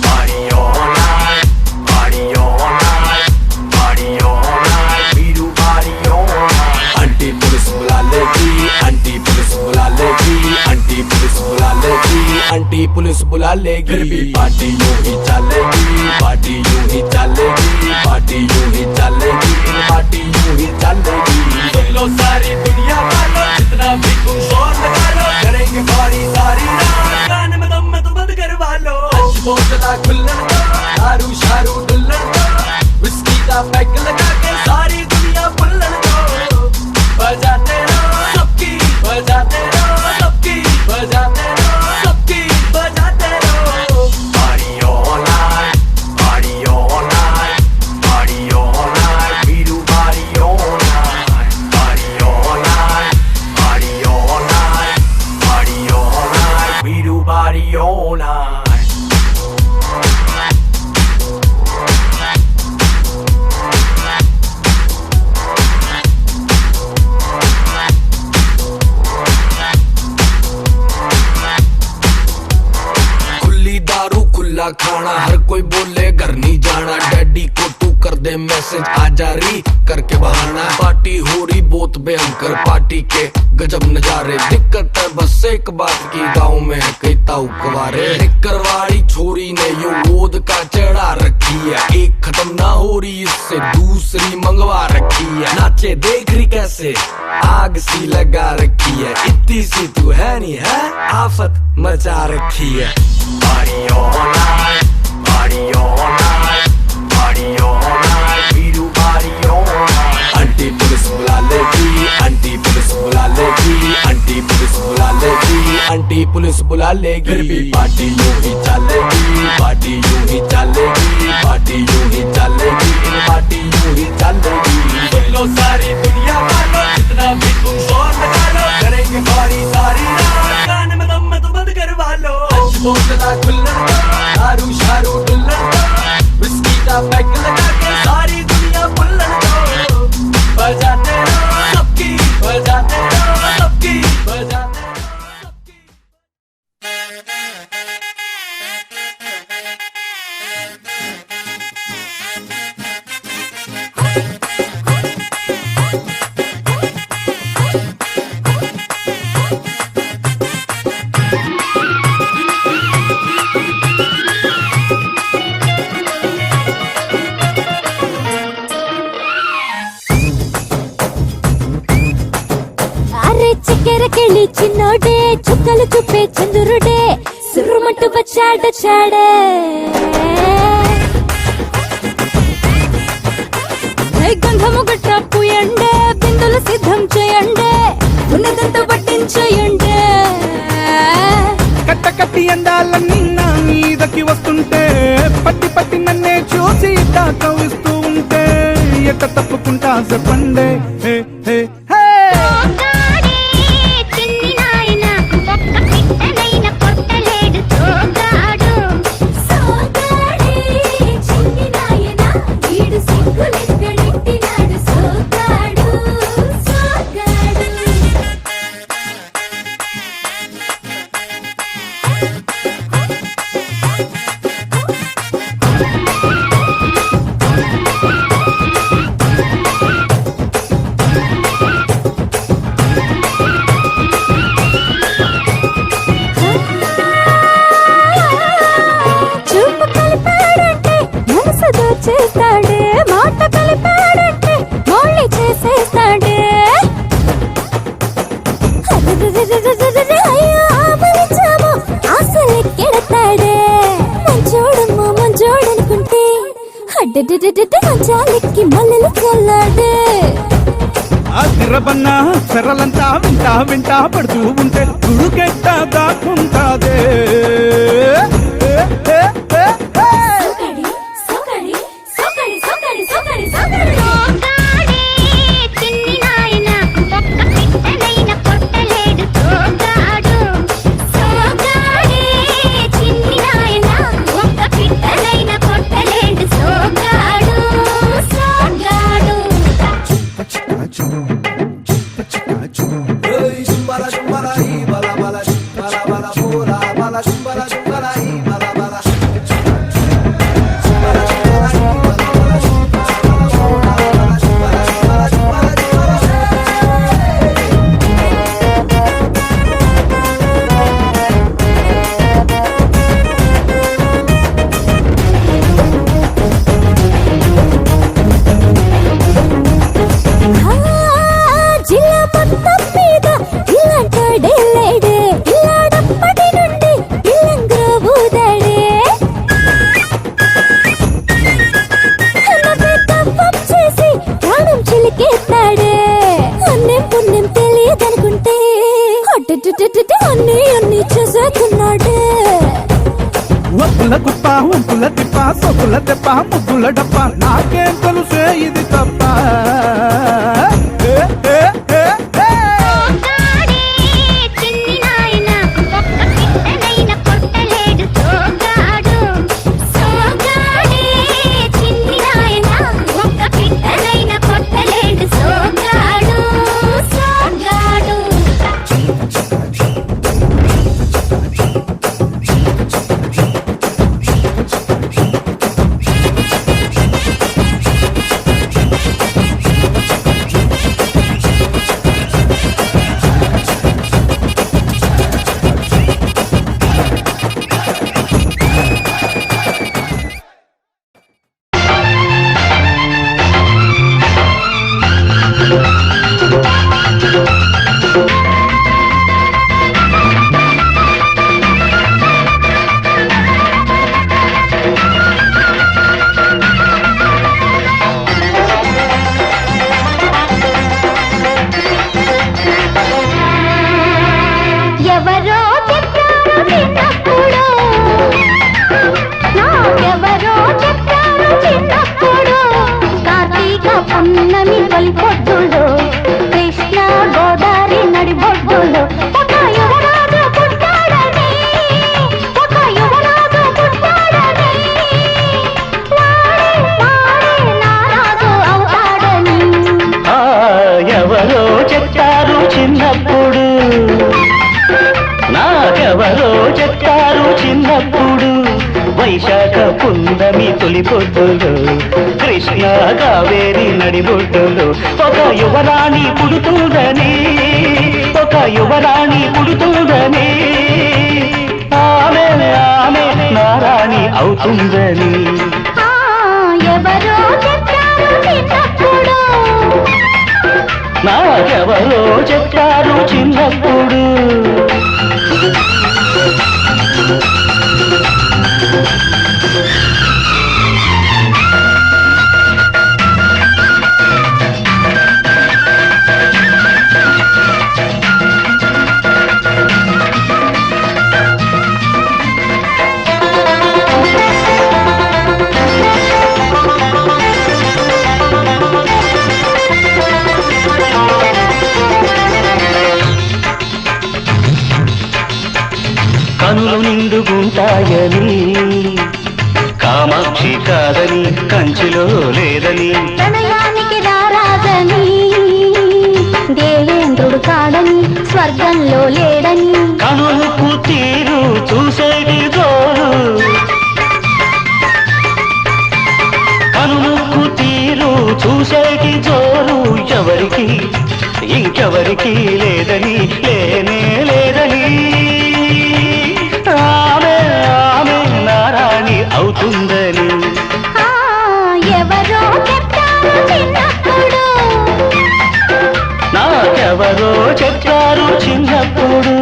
party all night party all night party all night we do party all night aunty police बुला लेगी आंटी पुलिस बुला लेगी आंटी पुलिस बुला लेगी आंटी पुलिस बुला लेगी फिर भी पार्टी यूं ही चलेगी पार्टी यूं ही चलेगी पार्टी यूं ही चलेगी पार्टी यूं ही चलेगी सुन लो सारी दुनिया वालों जितना भी तुम जोर लगा लो करेंगे पार्टी सारी रात कान में दम में तो बंद करवा लो आज बोतला खुल्लन दो दारू शारू डुल्लन दो विस्की का पैक लगा के सारी दुनिया भुल्लन दो बजाते रहो सबकी बजाते रहो सबकी बजाते रहो सबकी बजाते रहो party all night party all night party all night we do party all night party all night party all night party all night we do party all night खुली दारू खुला खाना हर कोई बोले घर नहीं जाना डैडी को तू कर दे मैसेज आ जारी करके बहाना पार्टी हो रही बहुत भयंकर पार्टी के गजब नजारे दिक्कत है बस एक बात की गांव में है कई ताऊ कवारे निकरवाड़ी छोरी ने यो गोद का चढ़ा रखी है एक खत्म ना हो रही इससे दूसरी मंगवा रखी है नाचे देख रही कैसे आग सी लगा रखी है इतनी सी तू है नहीं है आफत मचा रखी है party all night party all night party all night we do party all night aunty police बुला लेगी आंटी पुलिस बुला लेगी आंटी पुलिस बुला लेगी आंटी पुलिस बुला लेगी फिर भी पार्टी यूं ही चलेगी पार्टी यूं ही चलेगी पार्टी यूं ही चलेगी पार्टी यूं ही चलेगी सुन लो सारी दुनिया वालों जितना भी तुम जोर लगा लो करेंगे पार्टी सारी रात कान में दम में तो बंद करवा लो आज बोतला खुल्लन दो दारू शारू डुल्लन दो विस्की का पैक लगा के सारी दुनिया भुल्लन दो बजाते रहो सबकी बजाते रहो सबकी बजाते చిక్కెరకెళ్ళి చిన్నోడే చుక్కలు చూపే చంద్రుడే సుర్రుమంటూ వచ్చాడే గంధము గట్ట పూయండే బిందులు సిద్ధం చేయండే ఉన్నదంతా పట్టించేయండి. కట్ట కట్టి అందాలన్నీ నా మీదకి వస్తుంటే పట్టి పట్టి నన్నే చూసి కవిస్తూ ఉంటే ఎట్ట తప్పుకుంటా చెప్పండి. హే హే హే సోగాడే చిన్ని నాయన ఒక్క పిట్టనైన కొట్టలేడు సోగాడు. సోగాడే చిన్ని నాయన వీడు సిగ్గులెక్కడెట్టినాడు సోగాడు. సోగాడు చూపు కలిపాడంటే మనసు దోచేస్తాడే, మాట కలిపాడంటే మౌళి చేసేస్తాడే. అయ్యో ఆపలించాము ఆశలెక్కెడతాడే. మంచోడమ్మా మంచోడనుకుంటే అడ్డెడ్డెడ్డెడ్డె మంచాలెక్కి మల్లెలు చల్లాడే. ఆ తిరబన్న చెరలంతా వింటా వింటా పడుతూ ఉంటే గుడుకెట్ట దాక్కుంటాదే. సోగాడి సోగాడి సోగాడి సోగాడి సోగాడి సోగాడే చిన్ని నాయన ఒక్క పిట్టనైన కొట్టలేడు సోగాడు. సోగాడే చిన్ని నాయన ఒక్క పిట్టనైన కొట్టలేడు సోగాడు. సోగాడు జిల్లా మొత్తం మీద ఇలాంటాడే లేడే. ఇలాడప్పటి నుండి ఇల్లంగ్రో బూదాడే. తప్పం చేసి ప్రాణం చిలికేస్తాడే. అన్నేం పుణ్యం తెలియదనుకుంటే అన్ని అన్ని చేసేస్తున్నాడే. ఒప్పుల గుప్ప ఉంపుల తిప్ప సొప్పుల దెబ్బ ముగ్గుల డప్ప నాకేం తెలుసే ఇది తప్ప. సోగాడే చిన్ని నాయన ఒక్క పిట్టనైన కొట్టలేడు సోగాడు. సోగాడే చిన్ని నాయన ఒక్క పిట్టనైన కొట్టలేడు సోగాడు. సోగాడు ఎవరో చెప్పారు చిన్నప్పుడు, నాకెవరో చెప్పారు చిన్నప్పుడు. కార్తీక పున్నమి తొలిపొద్దులు, కృష్ణ గోదావరి నడిబొడ్డులు. ఒక యువరాజు పుట్టాడని, ఒక యువరాజు పుట్టాడని, వాడే నా రాజు అవుతాడని. ఎవరో చెప్పారు చిన్నప్పుడు, నాకెవరో చెప్పారు చిన్నప్పుడు. వైశాఖ పున్నమి తొలి పొద్దులు, కృష్ణ కావేరి నడిబొడ్డులు. ఒక యువరాణి పుడుతుందని, ఒక యువరాణి పుడుతుందని, ఆమె ఆమె నారాణి అవుతుందని. ఎవరో చెప్పారు చిన్నప్పుడు, నాకెవరో చెప్పారు చిన్నప్పుడు. కనులు నిండుగుంటాయని కామాక్షి కాదని కంచిలో లేదని ప్రణయానికి రారాజని దేవేంద్రుడు కాడని స్వర్గంలో లేడని కనులకు తీరు చూసేటి జోరు కనులకు తీరు చూసేటి జోరు ఎవరికి ఇంకెవరికి లేదని లేనే లేదని ఆమె ఆమె నారాణి అవుతుందని ఎవరో చెప్పారు చిన్నప్పుడు నాకెవరో చెప్పారు చిన్నప్పుడు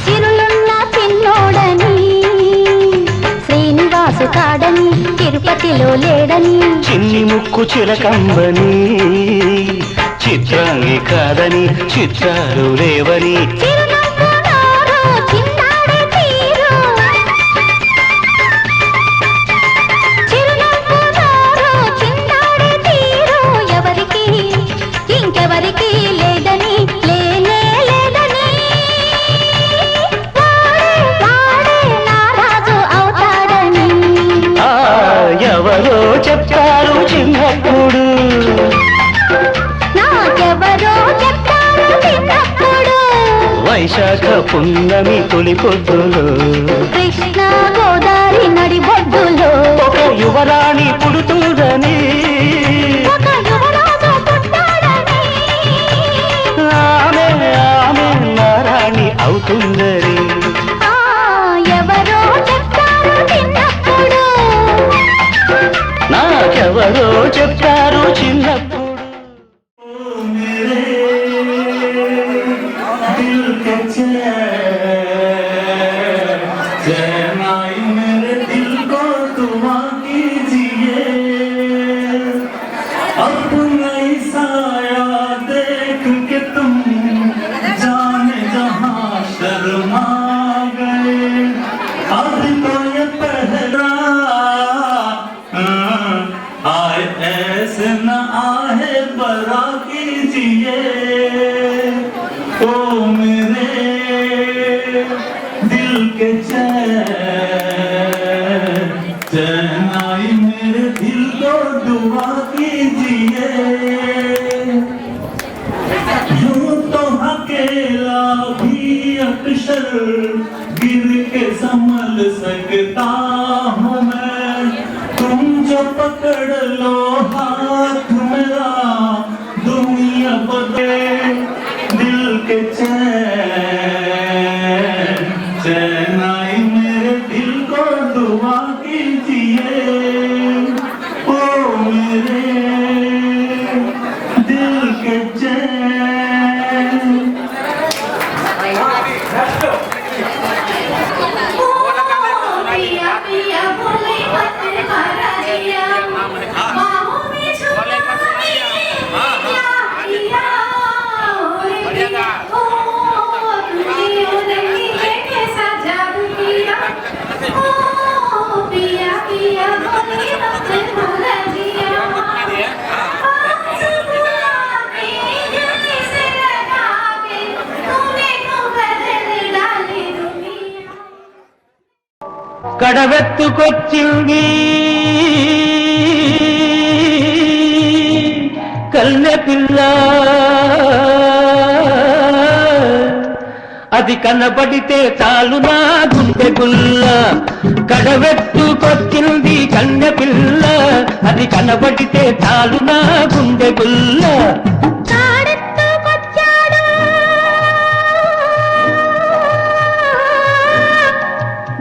సిరులున్న పిన్నోడని శ్రీనివాసు కాడని తిరుపతిలో లేడని చిన్ని ముక్కు చిలకంబని చిత్రాంగి కాదని చిత్రాలు లేవని చిరునవ్వు నోరు చిందాడే తీరు చిరునవ్వు నోరు చిందాడే తీరు ఎవరికి ఇంకెవరికి లేదని లేనే లేదని వాడే నారాజు అవుతాడని ఎవరో చెప్పారు చిన్నప్పుడు నాకెవరో చెప్పారు చిన్నప్పుడు వైశాఖ పున్నమి తొలి పొద్దులో కృష్ణ గోదావరి నడిబొడ్డులో ఒక యువరాణి పుడుతుందని ఒక యువరాజు పుట్టాడని ఆమె ఆమె నారాణి అవుతుందని ఎవరో చెప్పారు చిన్నప్పుడు నాకెవరో చెప్పారు చిన్నప్పుడు ऐसे न आहे बरा कीजिए ओ मेरे दिल के चैन चैन आई मेरे दिल को दुआ कीजिए यूं तो अकेला भी अक्सर गिर के संभल सकता हूँ मैं तुम जो पकड़ लो हाथ मेरा दुनिया बदले दिल के चैन चैन आई मेरे दिल को दुआ कीजिए ओ मेरे दिल के चैन पिया पिया बोले मत मारा दिया बाहों में छुपा पिया पिया ओ तुझे नहीं लेके सजाद किया ओ पिया पिया बोले मत मारा दिया కడవెత్తుకొచ్చింది కన్నె పిల్ల అది కనబడితే చాలు నా గుండె గుల్ల కడవెత్తుకొచ్చింది కన్నె పిల్ల అది కనబడితే చాలు నా గుండె గుల్ల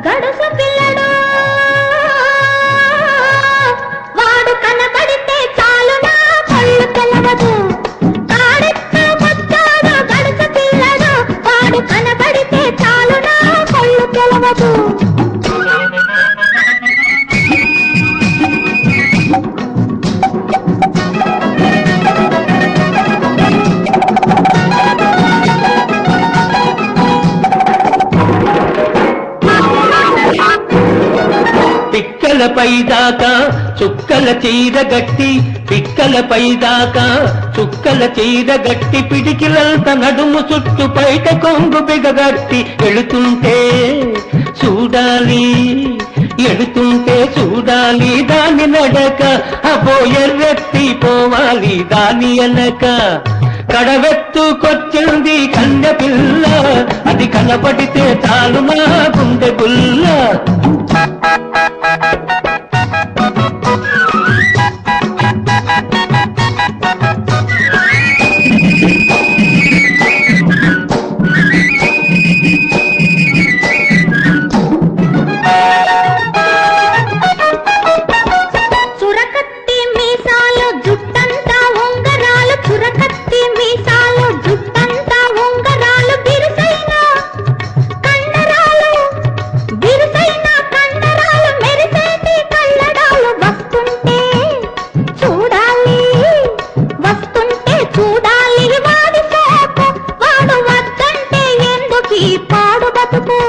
గడుసు పిల్లడు వాడు కనబడితే చాలు నా కళ్ళు తెలవదు కాడెత్తు వచ్చాడు గడుసు పిల్లడు వాడు కనబడితే చాలు నా కళ్ళు తెలవదు తెలవదు. పిక్కలపై దాకా చుక్కల చీర గట్టి, పిక్కలపై దాకా చుక్కల చీర గట్టి, పిడికిలంత నడుము చుట్టు పైట కొంగు బిగగట్టి, ఎడుతుంటే చూడాలి ఎడుతుంటే చూడాలి దాని నడక, అబో ఎర్రెత్తి పోవాలి దాని ఎనక. కడవెత్తుకొచ్చింది కన్నె పిల్ల, అది కనపడితే చాలు నా గుండె గుల్ల. చురకత్తి మీసాలు జుట్టంతా ఉంగరాలు, చురకత్తి మీసాలు జుట్టంతా ఉంగరాలు, బిరుసైన కండరాలు, బిరుసైన కండరాలు, మెరిసేటి కళ్ళడాలు. వస్తుంటే చూడాలి వస్తుంటే చూడాలి వాడి సోకు, వాడు వద్దంటే ఎందుకీ పాడు బతుకు.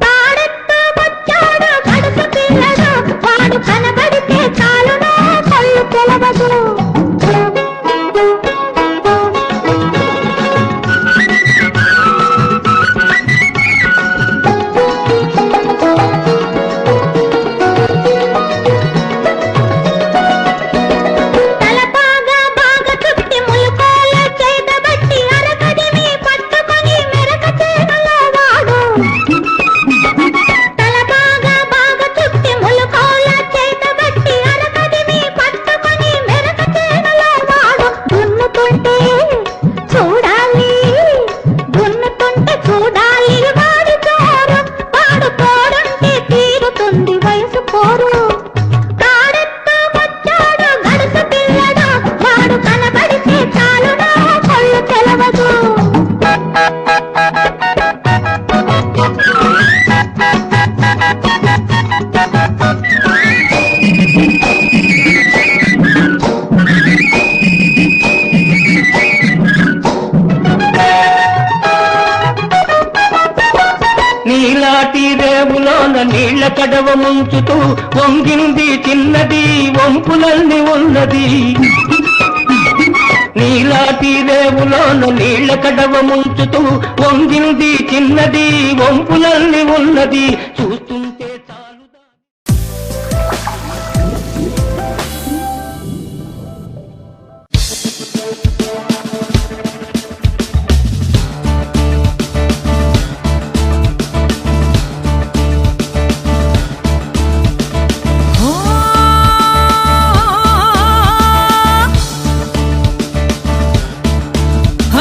తాడెత్తు వచ్చాడు గడుసు పిల్లడు, వాడు కనబడితే చాలు నా కళ్ళు తెలవదు. తలపాగా బాగా చుట్టి ములుకోల చేతబట్టి, అరకదిమి పట్టుకొని మెరక చేగలో వాడు. తలపాగా బాగా చుట్టి ములుకోల చేతబట్టి, అరకదిమి పట్టుకొని మెరక చేగలో వాడు. దున్నుతుంటే చూడాలి దున్నుతుంటే చూడాలి వాడి చోరు, వాడు పోడుంటే తీరుతుంది వయసు పోరు. తాడెత్తు వచ్చాడు గడుసు పిల్లడు, వాడు కనబడితే చాలు నా కళ్ళు తెలవదు. నీలాటి రేవులోన నీళ్ల కడవ ముంచుతూ వంగింది చిన్నది వంపులన్నీ ఉన్నది. నీలాటి రేవులోన నీళ్ల కడవ ముంచుతూ వంగింది చిన్నది వంపులన్నీ ఉన్నది. చూస్తుంటే చాలు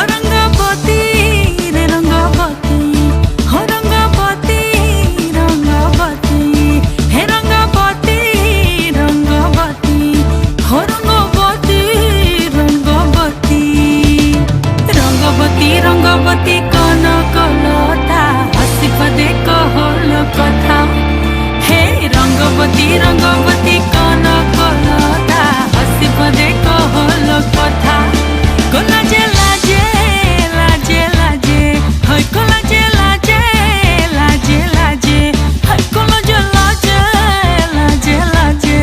రంగపతి రే రంగపతి, రంగపతి రంగపతి, హే రంగపతి రంగపతి, రంగపతి రంగపతి. రంగపతి రంగపతి కన కలతా, హసి పదే कहल কথা। हे రంగపతి రంగపతి కన కలతా, హసి పదే कहल কথা। কোলাজে লাজে লাজে লাজে, হাই কোলাজে লাজে লাজে লাজে, হাই কোলাজে লাজে লাজে লাজে,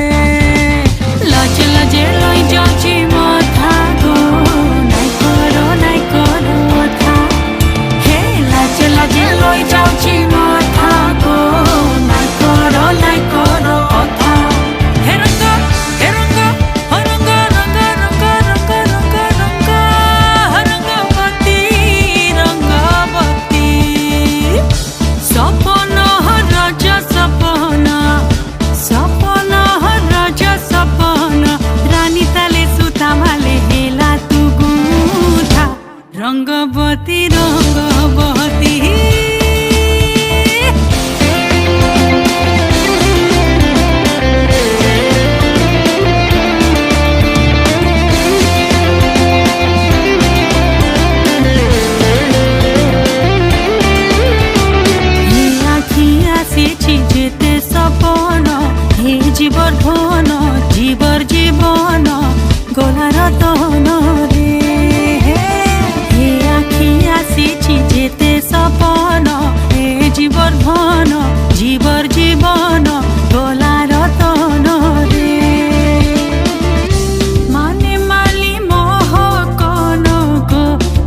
লাজে লাজে লই যাচ্ছি মাথা গো, নাই করো কথা। হে লাজে লাজে লই যাচ্ছি মাথা গো, নাই করো কথা। হে আসিছি যেতে সপন হে জীবর ধন জীবর জীবন গোলার তন রে হে আখি আসিছি যেতে সপন হে জীবর ধন জীবর জীবন গোলার তন রে মানে মালি মোহ কোন গো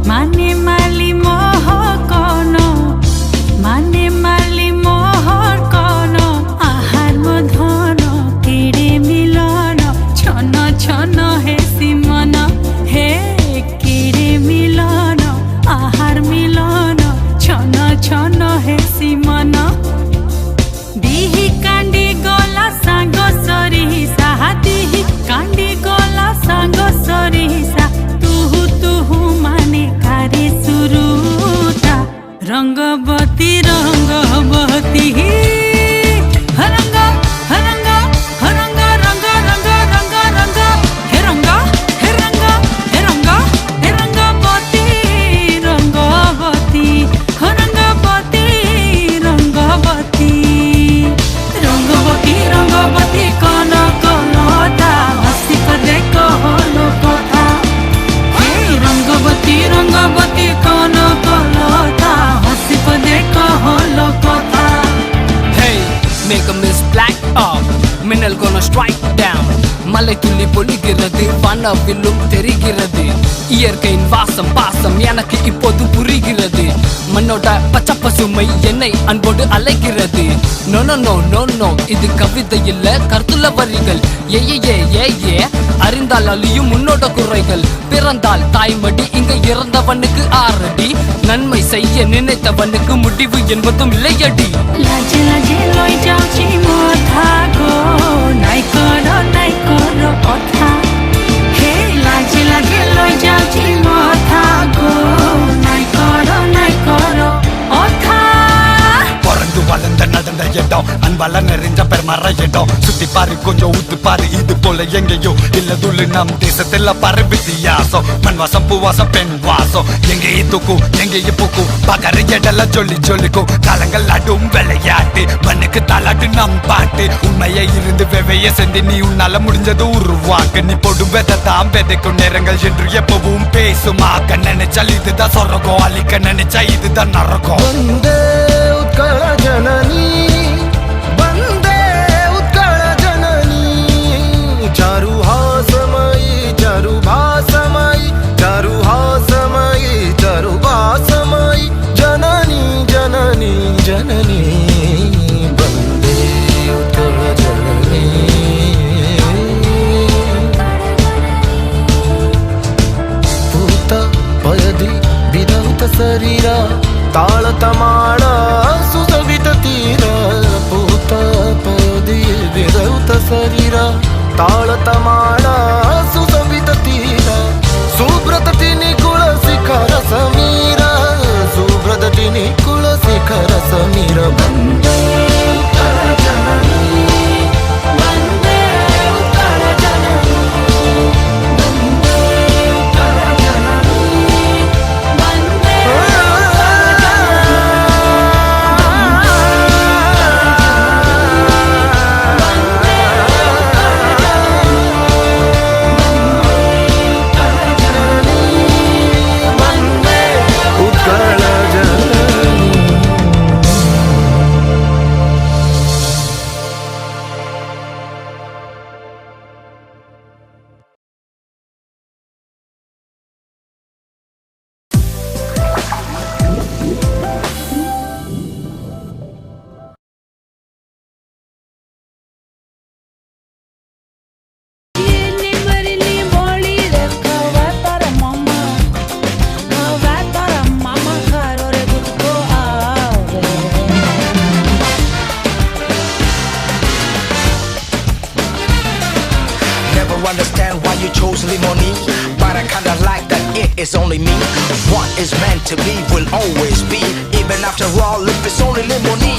মানে মালি মোহ কোন মানে মালি মোহর কোন আহার মধন কেড়ে মিলন ছন ছন হে সিমন হে কেড়ে মিলন আহার মিলন ছন ছন হে সিমন দিহি কান্দি গলা সাঙ্গ সরিষা দিহি কান্দি গলা সাঙ্গ সরিষা তুহু তুহু মানে কারে সুরুতা রঙ্গবতী রঙ্গবতী হরঙ্গ হরঙ্গ হরঙ্গ রঙ্গ রঙ্গ রঙ্গ রঙ্গ হে রঙ্গ হে রঙ্গ হে রঙ্গ হে রঙ্গবতী রঙ্গবতী হরঙ্গবতী রঙ্গবতী রঙ্গবতী রঙ্গবতী কোন কোনটা হসি করে কহলো কথা হে রঙ্গবতী রঙ্গবতী কোন কোনটা হসি করে কহলো কথা Hey, make a miss black up. Minnal gonna strike down. மலை துள்ளி பொழிகிறது வானவில்லும் தெரிகிறது இயற்கையின் வாசம் பாசம் எனக்கு இப்போது புரிகிறது மண்ணோட பச்சை பசுமை என்னை அன்போடு அழைக்கிறது no no no no no இது கவிதை இல்ல கருத்துள்ள வரிகள் ஏ ஏ ஏ ஏ ஏ அறிந்தால் அழியும் உன்னோட குறைகள் பிறந்தால் தாய்மடி இங்க இறந்தவனுக்கு ஆறடி நன்மை செய்ய நினைத்தவனுக்கு முடிவு என்பதும் இல்லையடி লাজে লাজে লই যাওছি মোথা গো নাই করো কথা হে লাজে লাজে লই যাওছি মোথা গো নাই করো কথা பிறந்து வளர்ந்த நடந்த இடம் அன்பால நிறைஞ்ச பெருமற இடம் சுத்தி பாரு கொஞ்சம் ஊத்து பாரு இது போல எங்கேயோ இல்ல துள்ளு நம் தேசத்துல பாரு வித்தியாசம் மண் வாசம் பூவாசம் பெண் வாசம் எங்கேயே தூக்கும் எங்கேயே பூக்கும் பகர எடெல்லாம் சொல்லி சொல்லிக்கும் காலங்கள் ஆடும் விளையாட்டு மண்ணுக்கு தாளாட்டு நம் பாட்டு உண்மையை இருந்து வெவைய செஞ்சு நீ உன்னால முடிஞ்சது உருவாக்கு நீ போடும் வெதை தான் விதைக்கும் நேரங்கள் என்று எப்பவும் பேசுமாக்க நினைச்சால் இதுதான் சொரகம் அழிக்க நினைச்சா இதுதான் நரகம் उत्कल जननी वंदे उत्कल जननी चारु हासमयी चारु भासमयी चारु हासमयी चारु भासमयी जननी जननी जननी वंदे उत्कल जननी पूत पयदि विधौत शरीरा ತಾಳತಮಾಳ ಸುಸವಿತ ತೀರ ಪೂತ ಪದಿ ವಿರೌತ ಶರೀರ ತಾಳತಮಾಳ ಸುಸವಿತ ತೀರ ಸುಬ್ರತ ಟಿನಿ ಕುಳ ಶಿಖರ ಸಮೀರ ಸುಬ್ರತ ಟಿನಿ ಕುಳ ಶಿಖರ ಸಮೀರ ಬಂದೇ ಉತ್ತರ ಜನನಿ ಬಂದೇ ಉತ್ತರ ಜನನಿ ಬಂದೇ ಉತ್ತರ ಜನನಿ ಬಂದೇ Understand why you chose Limoni, but I kinda like that it is only me. What is meant to be will always be, even after all, if it's only Limoni.